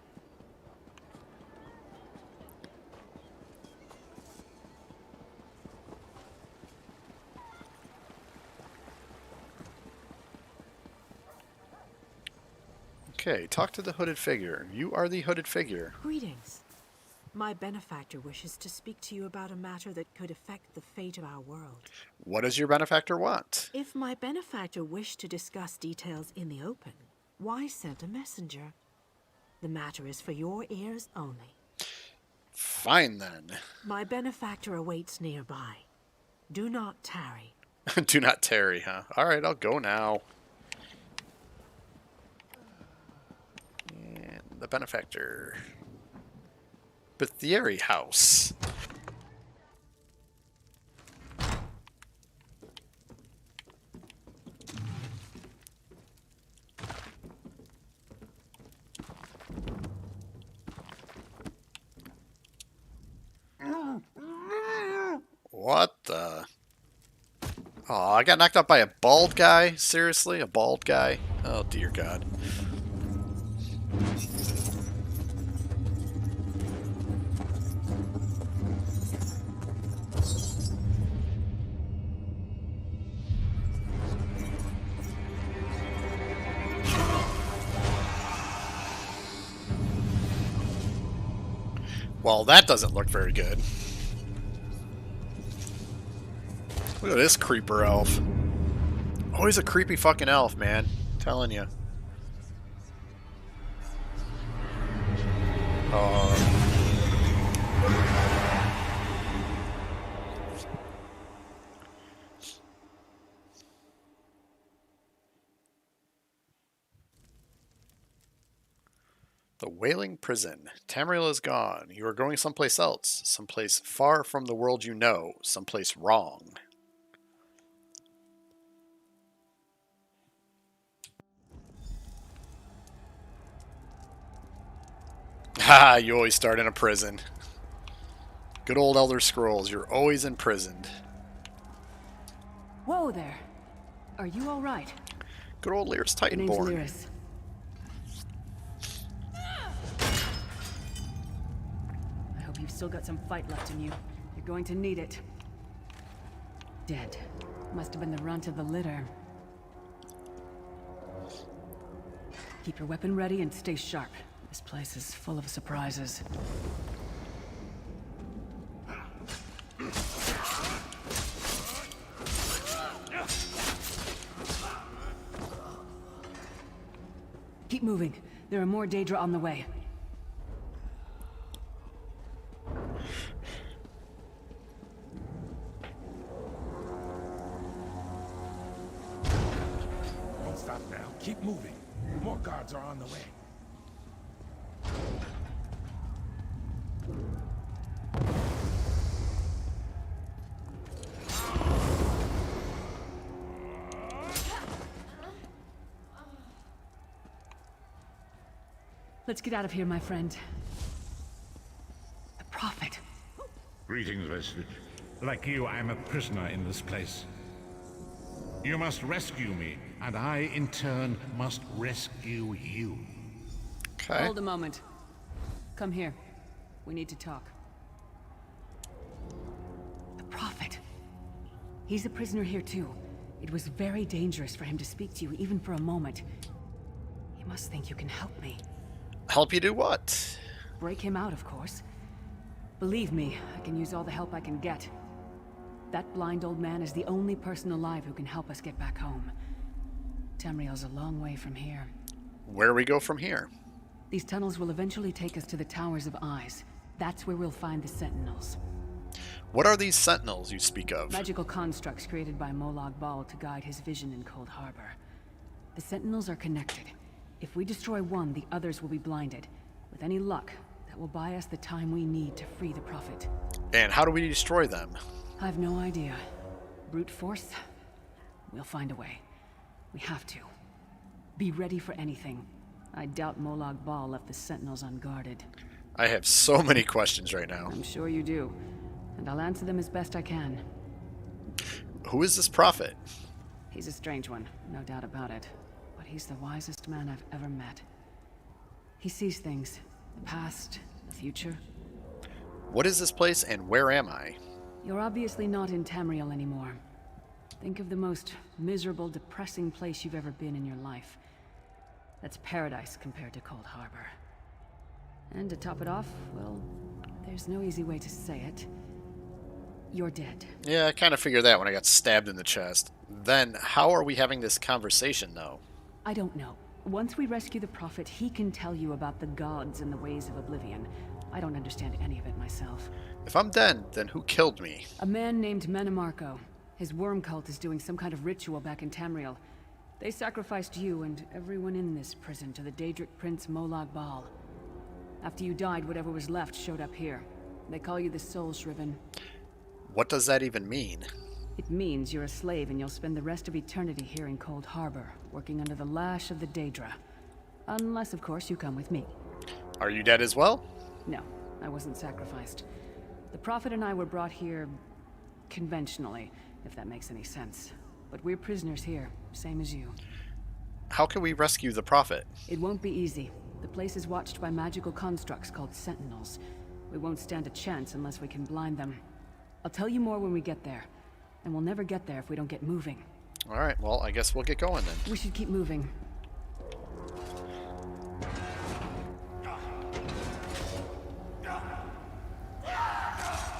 Okay, talk to the hooded figure. You are the hooded figure. Greetings. My benefactor wishes to speak to you about a matter that could affect the fate of our world. What does your benefactor want? If my benefactor wished to discuss details in the open, why send a messenger? The matter is for your ears only. Fine then. My benefactor awaits nearby. Do not tarry. Do not tarry, huh? Alright, I'll go now. And the benefactor. Bethieri House. What the? Oh, I got knocked out by a bald guy? Seriously? A bald guy? Oh, dear God. Well, that doesn't look very good. Look at this creeper elf. Oh, he's a creepy fucking elf, man. I'm telling you. The Wailing Prison. Tamriel is gone. You are going someplace else. Someplace far from the world you know. Someplace wrong. Ha! You always start in a prison. Good old Elder Scrolls. You're always imprisoned. Whoa there. Are you all right? Good old Lyris My name's Titanborn. Lyris. I hope you've still got some fight left in you. You're going to need it. Dead. Must have been the runt of the litter. Keep your weapon ready and stay sharp. This place is full of surprises. Keep moving. There are more Daedra on the way. Don't stop now. Keep moving. More guards are on the way. Let's get out of here, my friend. The Prophet. Greetings, Vestige. Like you, I am a prisoner in this place. You must rescue me, and I, in turn, must rescue you. Okay. Hold a moment. Come here. We need to talk. The Prophet. He's a prisoner here, too. It was very dangerous for him to speak to you, even for a moment. You must think you can help me. Help you do what? Break him out, of course. Believe me, I can use all the help I can get. That blind old man is the only person alive who can help us get back home. Tamriel's a long way from here. Where do we go from here? These tunnels will eventually take us to the Towers of Eyes. That's where we'll find the Sentinels. What are these sentinels you speak of? Magical constructs created by Molag Bol to guide his vision in Cold Harbor. The Sentinels are connected. If we destroy one, the others will be blinded. With any luck, that will buy us the time we need to free the Prophet. And how do we destroy them? I've no idea. Brute force? We'll find a way. We have to. Be ready for anything. I doubt Molag Bal left the Sentinels unguarded. I have so many questions right now. I'm sure you do, and I'll answer them as best I can. Who is this prophet? He's a strange one, no doubt about it, but he's the wisest man I've ever met. He sees things, the past, the future. What is this place and where am I? You're obviously not in Tamriel anymore. Think of the most miserable, depressing place you've ever been in your life. That's paradise compared to Cold Harbor. And to top it off, well, there's no easy way to say it. You're dead. Yeah, I kind of figured that when I got stabbed in the chest. Then, how are we having this conversation, though? I don't know. Once we rescue the Prophet, he can tell you about the gods and the ways of oblivion. I don't understand any of it myself. If I'm dead, then who killed me? A man named Menemarco. His worm cult is doing some kind of ritual back in Tamriel. They sacrificed you and everyone in this prison to the Deadric Prince Molag Bol. After you died, whatever was left showed up here. They call you the Soul Shriven. What does that even mean? It means you're a slave and you'll spend the rest of eternity here in Cold Harbor, working under the lash of the Daedra. Unless, of course, you come with me. Are you dead as well? No, I wasn't sacrificed. The Prophet and I were brought here conventionally, if that makes any sense. But we're prisoners here, same as you. How can we rescue the Prophet? It won't be easy. The place is watched by magical constructs called Sentinels. We won't stand a chance unless we can blind them. I'll tell you more when we get there. And we'll never get there if we don't get moving. Alright, well, I guess we'll get going then. We should keep moving.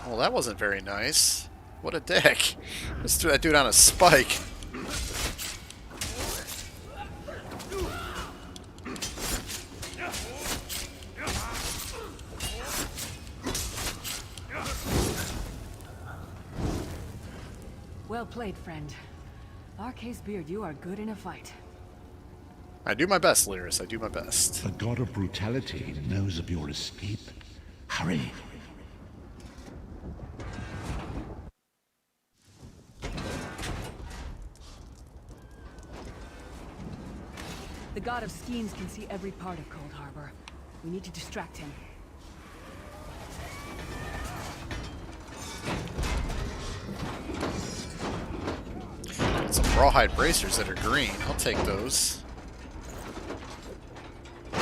Well, that wasn't very nice. What a dick. Just threw that dude on a spike. Well played, friend. Arcase Beard, you are good in a fight. I do my best, Lyris. I do my best. The god of brutality knows of your escape. Hurry. The god of schemes can see every part of Cold Harbor. We need to distract him. Got some rawhide bracers that are green. I'll take those. I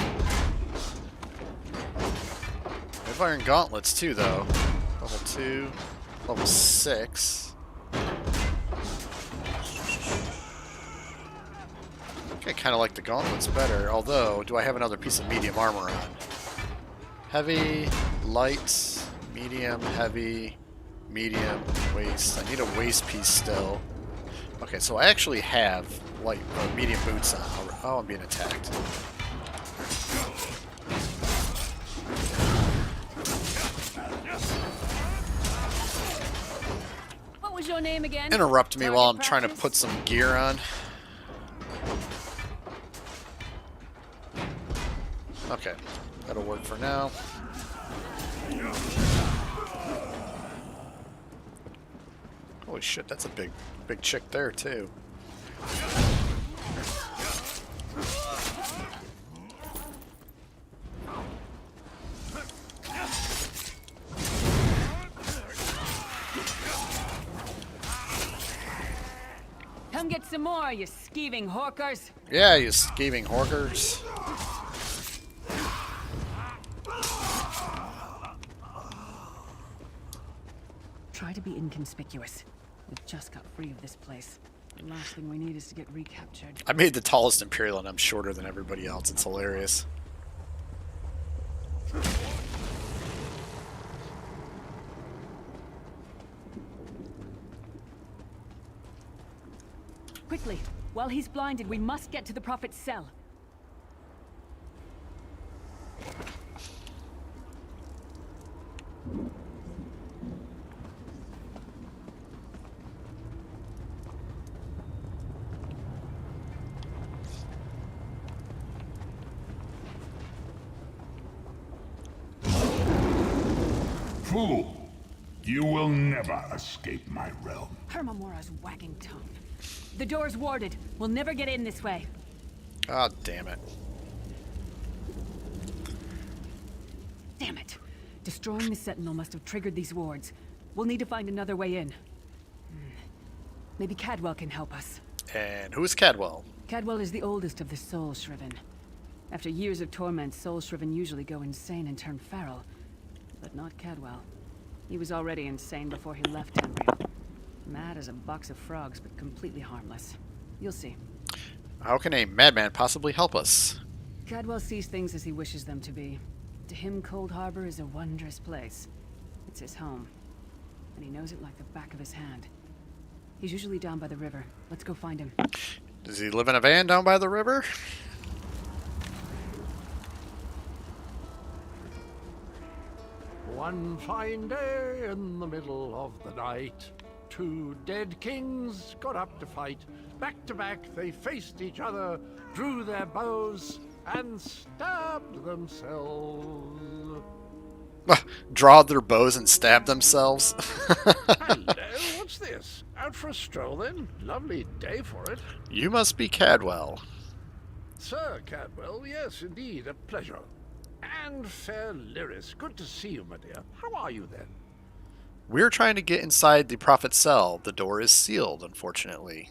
have iron gauntlets too, though. Level 2, level 6. I kind of like the gauntlets better, although, do I have another piece of medium armor on? Heavy, light, medium, heavy, medium, waist. I need a waist piece still. Okay, so I actually have light, medium boots on. Oh, I'm being attacked. What was your name again? Interrupt me while I'm trying to put some gear on. Okay, that'll work for now. Holy shit, that's a big chick there too. Come get some more, you skeeving horkers. Yeah, you skeeving horkers. Try to be inconspicuous. We've just got free of this place. The last thing we need is to get recaptured. I made the tallest Imperial and I'm shorter than everybody else. It's hilarious. Quickly! While he's blinded, we must get to the Prophet's cell. Fool! You will never escape my realm. Hermamora's wagging tongue. The door's warded. We'll never get in this way. Ah, damn it. Damn it! Destroying the Sentinel must have triggered these wards. We'll need to find another way in. Maybe Cadwell can help us. And who is Cadwell? Cadwell is the oldest of the Soul Shriven. After years of torment, Soul Shriven usually go insane and turn feral. But not Cadwell. He was already insane before he left Tamriel. Mad as a box of frogs, but completely harmless. You'll see. How can a madman possibly help us? Cadwell sees things as he wishes them to be. To him, Cold Harbor is a wondrous place. It's his home. And he knows it like the back of his hand. He's usually down by the river. Let's go find him. Does he live in a van down by the river? One fine day in the middle of the night, two dead kings got up to fight. Back to back they faced each other, drew their bows, and stabbed themselves. Draw their bows and stab themselves? Hello, what's this? Out for a stroll then? Lovely day for it. You must be Cadwell. Sir Cadwell, yes indeed, a pleasure. And fair Lyris, good to see you, my dear. How are you then? We're trying to get inside the Prophet's cell. The door is sealed, unfortunately.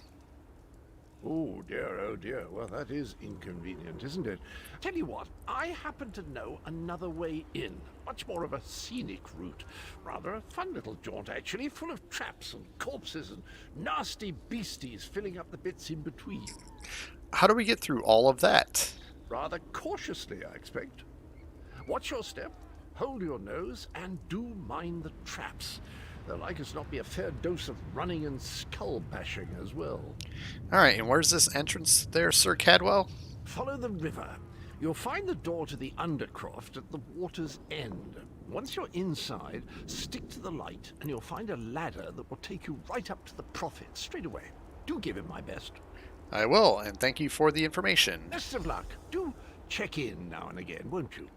Oh dear, well that is inconvenient, isn't it? Tell you what, I happen to know another way in. Much more of a scenic route. Rather a fun little jaunt, actually, full of traps and corpses and nasty beasties filling up the bits in between. How do we get through all of that? Rather cautiously, I expect. Watch your step, hold your nose, and do mind the traps. There'll like as not be a fair dose of running and skull bashing as well. Alright, and where's this entrance there, Sir Cadwell? Follow the river. You'll find the door to the Undercroft at the water's end. Once you're inside, stick to the light, and you'll find a ladder that will take you right up to the Prophet straight away. Do give him my best. I will, and thank you for the information. Best of luck. Do check in now and again, won't you?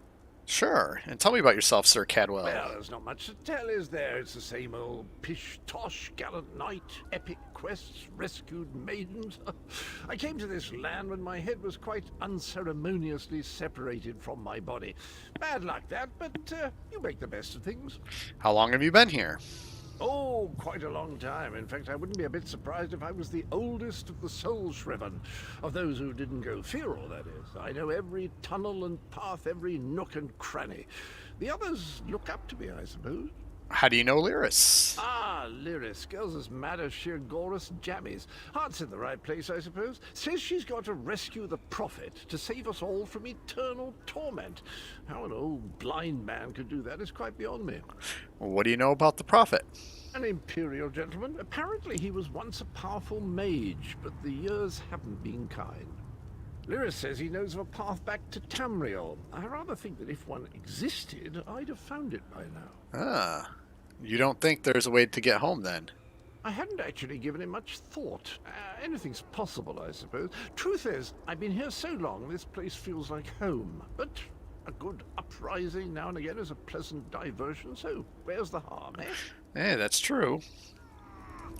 Sure, and tell me about yourself, Sir Cadwell. Well, there's not much to tell, is there? It's the same old pish-tosh, gallant knight, epic quests, rescued maidens. I came to this land when my head was quite unceremoniously separated from my body. Bad luck, that, but you make the best of things. How long have you been here? Oh, quite a long time. In fact, I wouldn't be a bit surprised if I was the oldest of the Soul Shriven. Of those who didn't go feral, that is. I know every tunnel and path, every nook and cranny. The others look up to me, I suppose. How do you know Lyris? Ah, Lyris. Girl's as mad as sheer Gorus jammies. Heart's in the right place, I suppose. Says she's got to rescue the Prophet to save us all from eternal torment. How an old blind man could do that is quite beyond me. What do you know about the Prophet? An imperial gentleman. Apparently he was once a powerful mage, but the years haven't been kind. Lyris says he knows of a path back to Tamriel. I rather think that if one existed, I'd have found it by now. Ah. You don't think there's a way to get home, then? I hadn't actually given it much thought. Anything's possible, I suppose. Truth is, I've been here so long, this place feels like home. But a good uprising now and again is a pleasant diversion, so where's the harm, eh? Hey, that's true.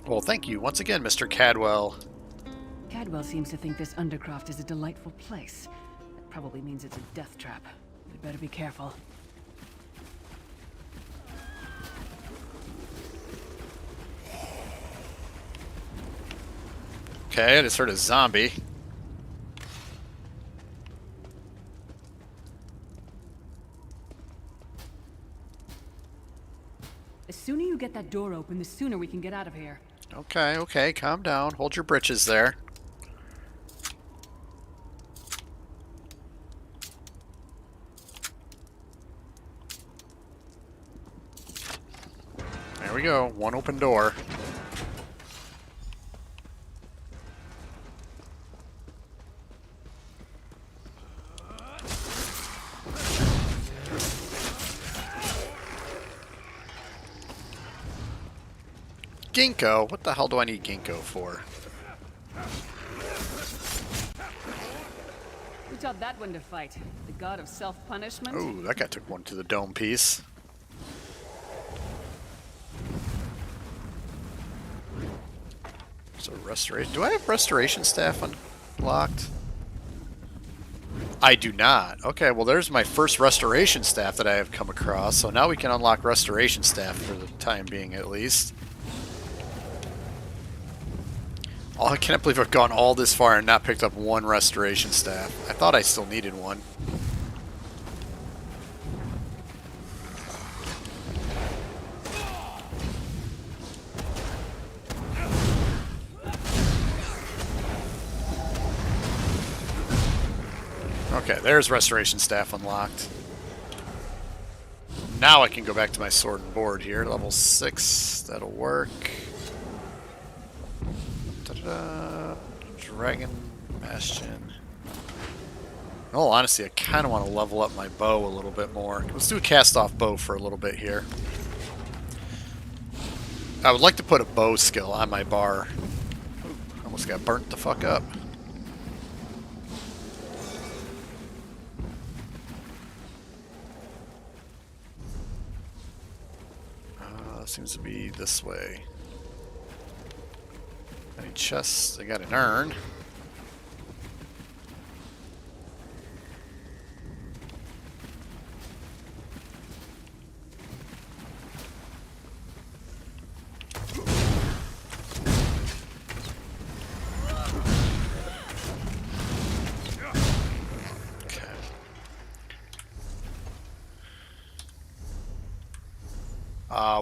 Well, thank you once again, Mr. Cadwell. Cadwell seems to think this Undercroft is a delightful place. That probably means it's a death trap. We'd better be careful. Okay, I just heard a zombie. The sooner you get that door open, the sooner we can get out of here. Okay, calm down. Hold your britches there. There we go. One open door. Ginkgo? What the hell do I need Ginkgo for? Who taught that one to fight? The god of self-punishment? Oh, that guy took one to the dome piece. So restoration. Do I have restoration staff unlocked? I do not. Okay, well there's my first restoration staff that I have come across, so now we can unlock restoration staff for the time being at least. Oh, I can't believe I've gone all this far and not picked up one restoration staff. I thought I still needed one. Okay, there's restoration staff unlocked. Now I can go back to my sword and board here. Level 6, that'll work. Da-da-da. Dragon Bastion. In all honesty, I kind of want to level up my bow a little bit more. Let's do a cast-off bow for a little bit here. I would like to put a bow skill on my bar. Ooh, almost got burnt the fuck up. Seems to be this way. Any chests? I got an urn.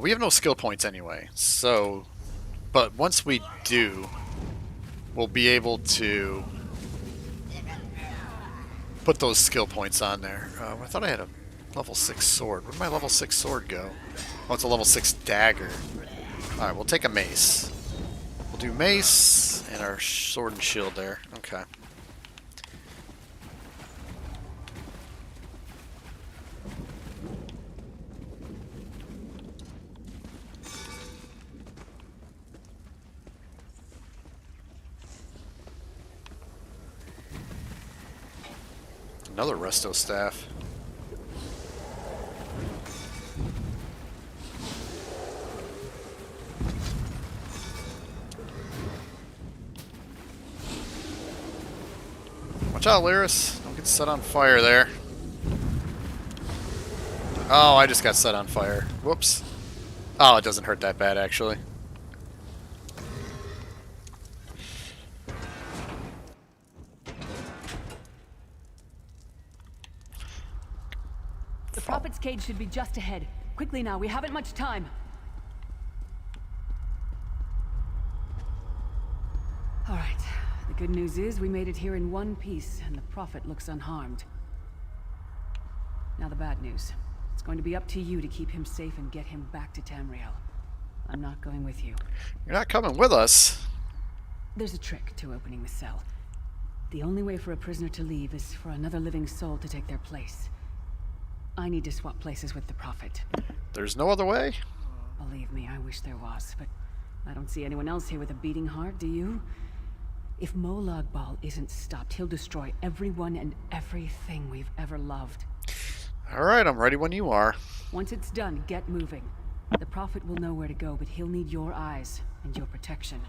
We have no skill points anyway, so, but once we do, we'll be able to put those skill points on there. I thought I had a level 6 sword. Where'd my level 6 sword go? Oh, it's a level 6 dagger. Alright, we'll take a mace. We'll do mace and our sword and shield there. Okay. Another resto staff. Watch out, Lyris. Don't get set on fire there. Oh, I just got set on fire. Whoops. Oh, it doesn't hurt that bad, actually. The Prophet's cage should be just ahead. Quickly now, we haven't much time. Alright, the good news is we made it here in one piece, and the Prophet looks unharmed. Now the bad news. It's going to be up to you to keep him safe and get him back to Tamriel. I'm not going with you. You're not coming with us. There's a trick to opening the cell. The only way for a prisoner to leave is for another living soul to take their place. I need to swap places with the Prophet. There's no other way? Believe me, I wish there was, but I don't see anyone else here with a beating heart, do you? If Molag Bol isn't stopped, he'll destroy everyone and everything we've ever loved. Alright, I'm ready when you are. Once it's done, get moving. The Prophet will know where to go, but he'll need your eyes and your protection.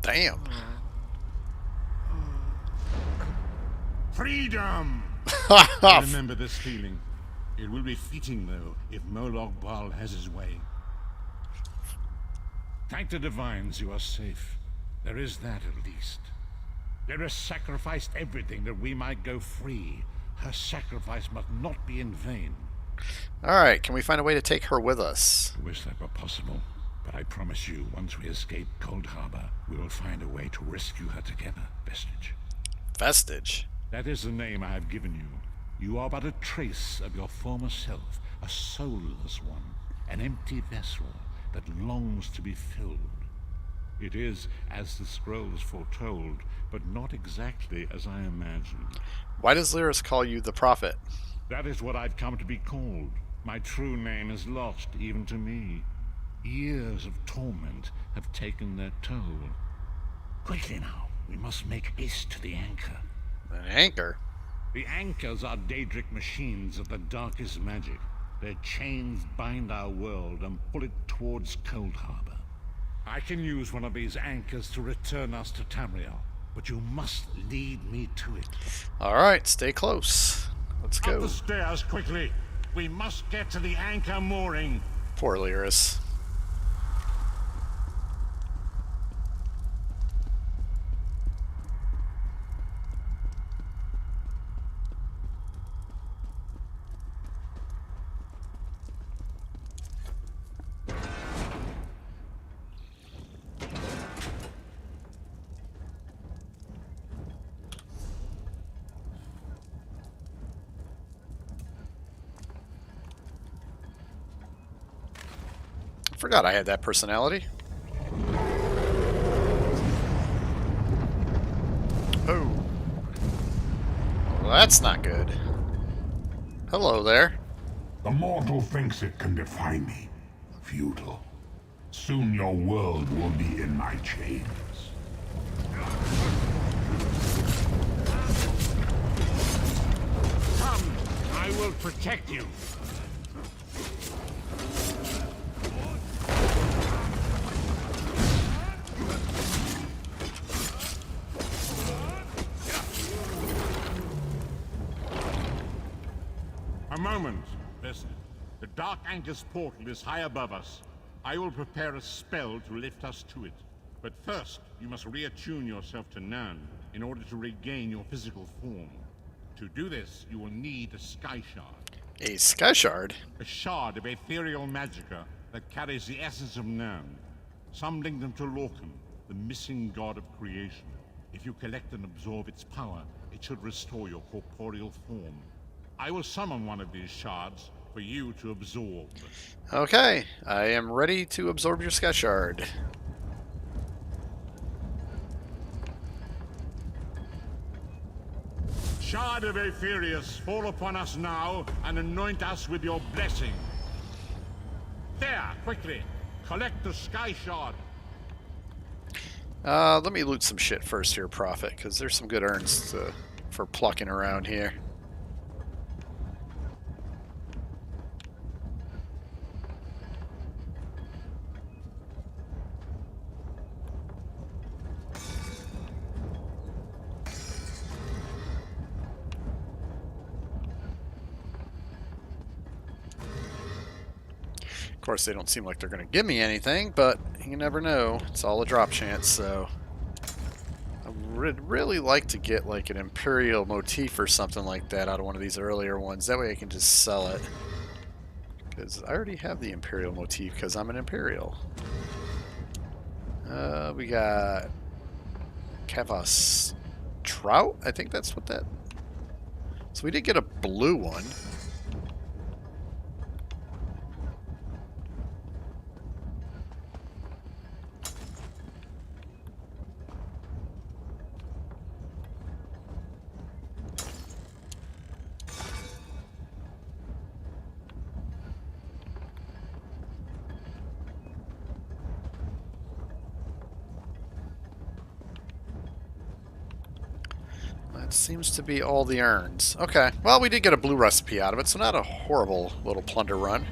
Damn. Freedom! Remember this feeling. It will be fitting, though, if Molag Bol has his way. Thank the divines you are safe. There is that at least. There has sacrificed everything that we might go free. Her sacrifice must not be in vain. Alright, can we find a way to take her with us? Wish that were possible. But I promise you, once we escape Cold Harbor, we will find a way to rescue her together, Vestige. Vestige? That is the name I have given you. You are but a trace of your former self, a soulless one, an empty vessel that longs to be filled. It is as the scrolls foretold, but not exactly as I imagined. Why does Lyris call you the Prophet? That is what I've come to be called. My true name is lost even to me. Years of torment have taken their toll. Quickly now, we must make haste to the anchor. An anchor? The anchors are Deadric machines of the darkest magic. Their chains bind our world and pull it towards Cold Harbor. I can use one of these anchors to return us to Tamriel, but you must lead me to it. Alright, stay close. Let's go. Up the stairs, quickly. We must get to the anchor mooring. Poor Lyris. Forgot I had that personality. Oh. Well, that's not good. Hello there. The mortal thinks it can defy me. Futile. Soon your world will be in my chains. Come, I will protect you. A moment, Vestige. The Dark Anchor's portal is high above us. I will prepare a spell to lift us to it. But first, you must reattune yourself to Nan in order to regain your physical form. To do this, you will need a Sky Shard. A Sky Shard? A shard of ethereal magicka that carries the essence of Nan. Some link them to Lorcan, the missing god of creation. If you collect and absorb its power, it should restore your corporeal form. I will summon one of these shards for you to absorb. Okay, I am ready to absorb your Sky Shard. Shard of Aetherius, fall upon us now and anoint us with your blessing. There, quickly, collect the Sky Shard. Let me loot some shit first here, Prophet, because there's some good urns for plucking around here. Of course, they don't seem like they're going to give me anything, but you never know. It's all a drop chance, so... I would really like to get like an Imperial motif or something like that out of one of these earlier ones. That way I can just sell it. Because I already have the Imperial motif because I'm an Imperial. We got... Kavas Trout? I think that's what that... So we did get a blue one. Seems to be all the urns. Okay, well, we did get a blue recipe out of it, so not a horrible little plunder run.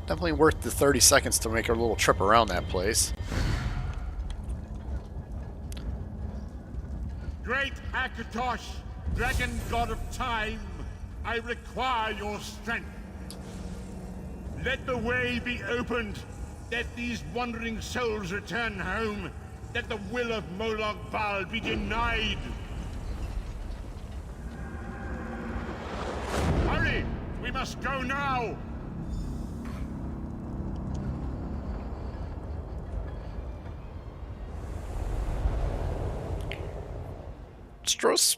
Definitely worth the 30 seconds to make our little trip around that place. Great Akatosh, dragon god of time, I require your strength. Let the way be opened. Let these wandering souls return home. Let the will of Molag Bol be denied. Hurry! We must go now! Stros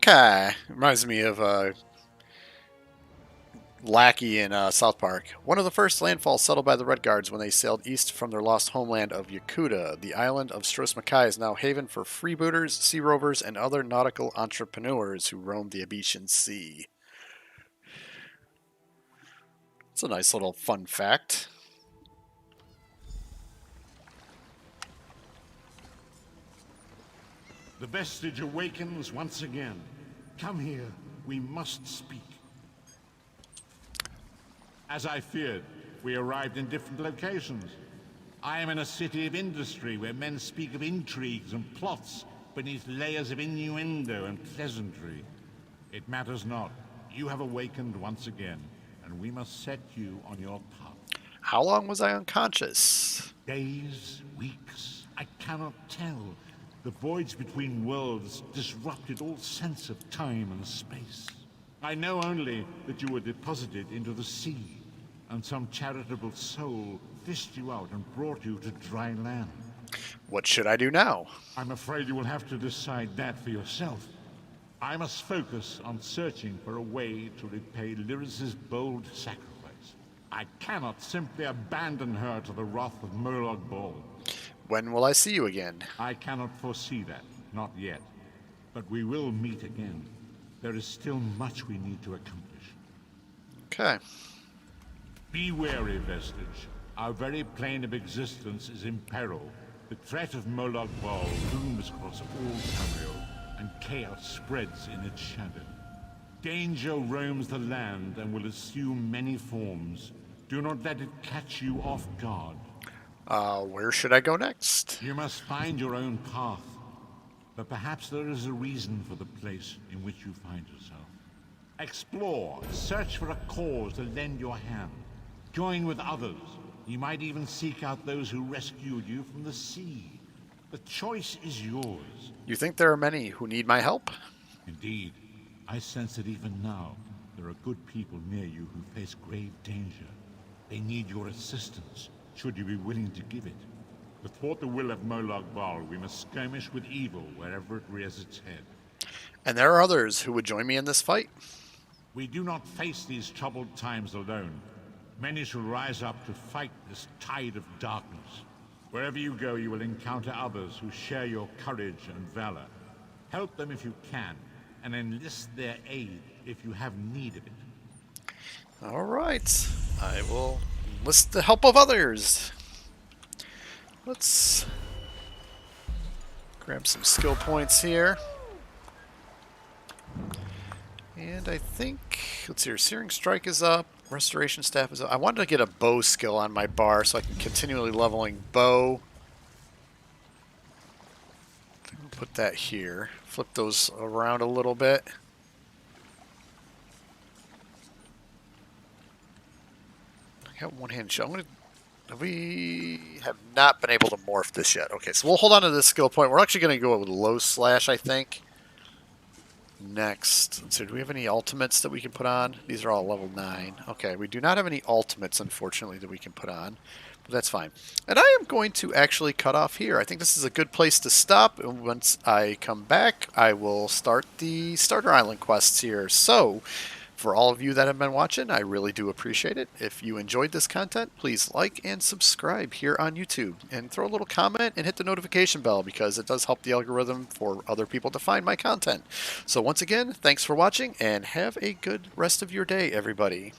Kai. Reminds me of Lackey in South Park. One of the first landfalls settled by the Red Guards when they sailed east from their lost homeland of Yakuta. The island of Stros Makai is now haven for freebooters, sea rovers, and other nautical entrepreneurs who roam the Abetian Sea. It's a nice little fun fact. The vestige awakens once again. Come here, we must speak. As I feared, we arrived in different locations. I am in a city of industry where men speak of intrigues and plots beneath layers of innuendo and pleasantry. It matters not. You have awakened once again, and we must set you on your path. How long was I unconscious? Days, weeks, I cannot tell. The voids between worlds disrupted all sense of time and space. I know only that you were deposited into the sea, and some charitable soul fished you out and brought you to dry land. What should I do now? I'm afraid you will have to decide that for yourself. I must focus on searching for a way to repay Lyris's bold sacrifice. I cannot simply abandon her to the wrath of Molag Bol. When will I see you again? I cannot foresee that, not yet. But we will meet again. There is still much we need to accomplish. Okay. Be wary, Vestige. Our very plane of existence is in peril. The threat of Molag Bol looms across all Tamriel, and chaos spreads in its shadow. Danger roams the land and will assume many forms. Do not let it catch you off guard. Where should I go next? You must find your own path. But perhaps there is a reason for the place in which you find yourself. Explore, search for a cause to lend your hand. Join with others. You might even seek out those who rescued you from the sea. The choice is yours. You think there are many who need my help? Indeed. I sense that even now, there are good people near you who face grave danger. They need your assistance, should you be willing to give it. To thwart the will of Molag Bol, we must skirmish with evil wherever it rears its head. And there are others who would join me in this fight? We do not face these troubled times alone. Many shall rise up to fight this tide of darkness. Wherever you go, you will encounter others who share your courage and valor. Help them if you can, and enlist their aid if you have need of it. All right. I will enlist the help of others. Let's grab some skill points here. And I think, let's see here, Searing Strike is up, Restoration Staff is up. I wanted to get a bow skill on my bar so I can continually leveling bow. Put that here. Flip those around a little bit. I got one-hand shot. We have not been able to morph this yet. Okay, so we'll hold on to this skill point. We're actually going to go with low slash, I think. Next, let's see, do we have any ultimates that we can put on? These are all level 9. Okay, we do not have any ultimates, unfortunately, that we can put on. But that's fine. And I am going to actually cut off here. I think this is a good place to stop. And once I come back, I will start the Starter Island quests here. So, for all of you that have been watching, I really do appreciate it. If you enjoyed this content, please like and subscribe here on YouTube. And throw a little comment and hit the notification bell because it does help the algorithm for other people to find my content. So once again, thanks for watching and have a good rest of your day, everybody.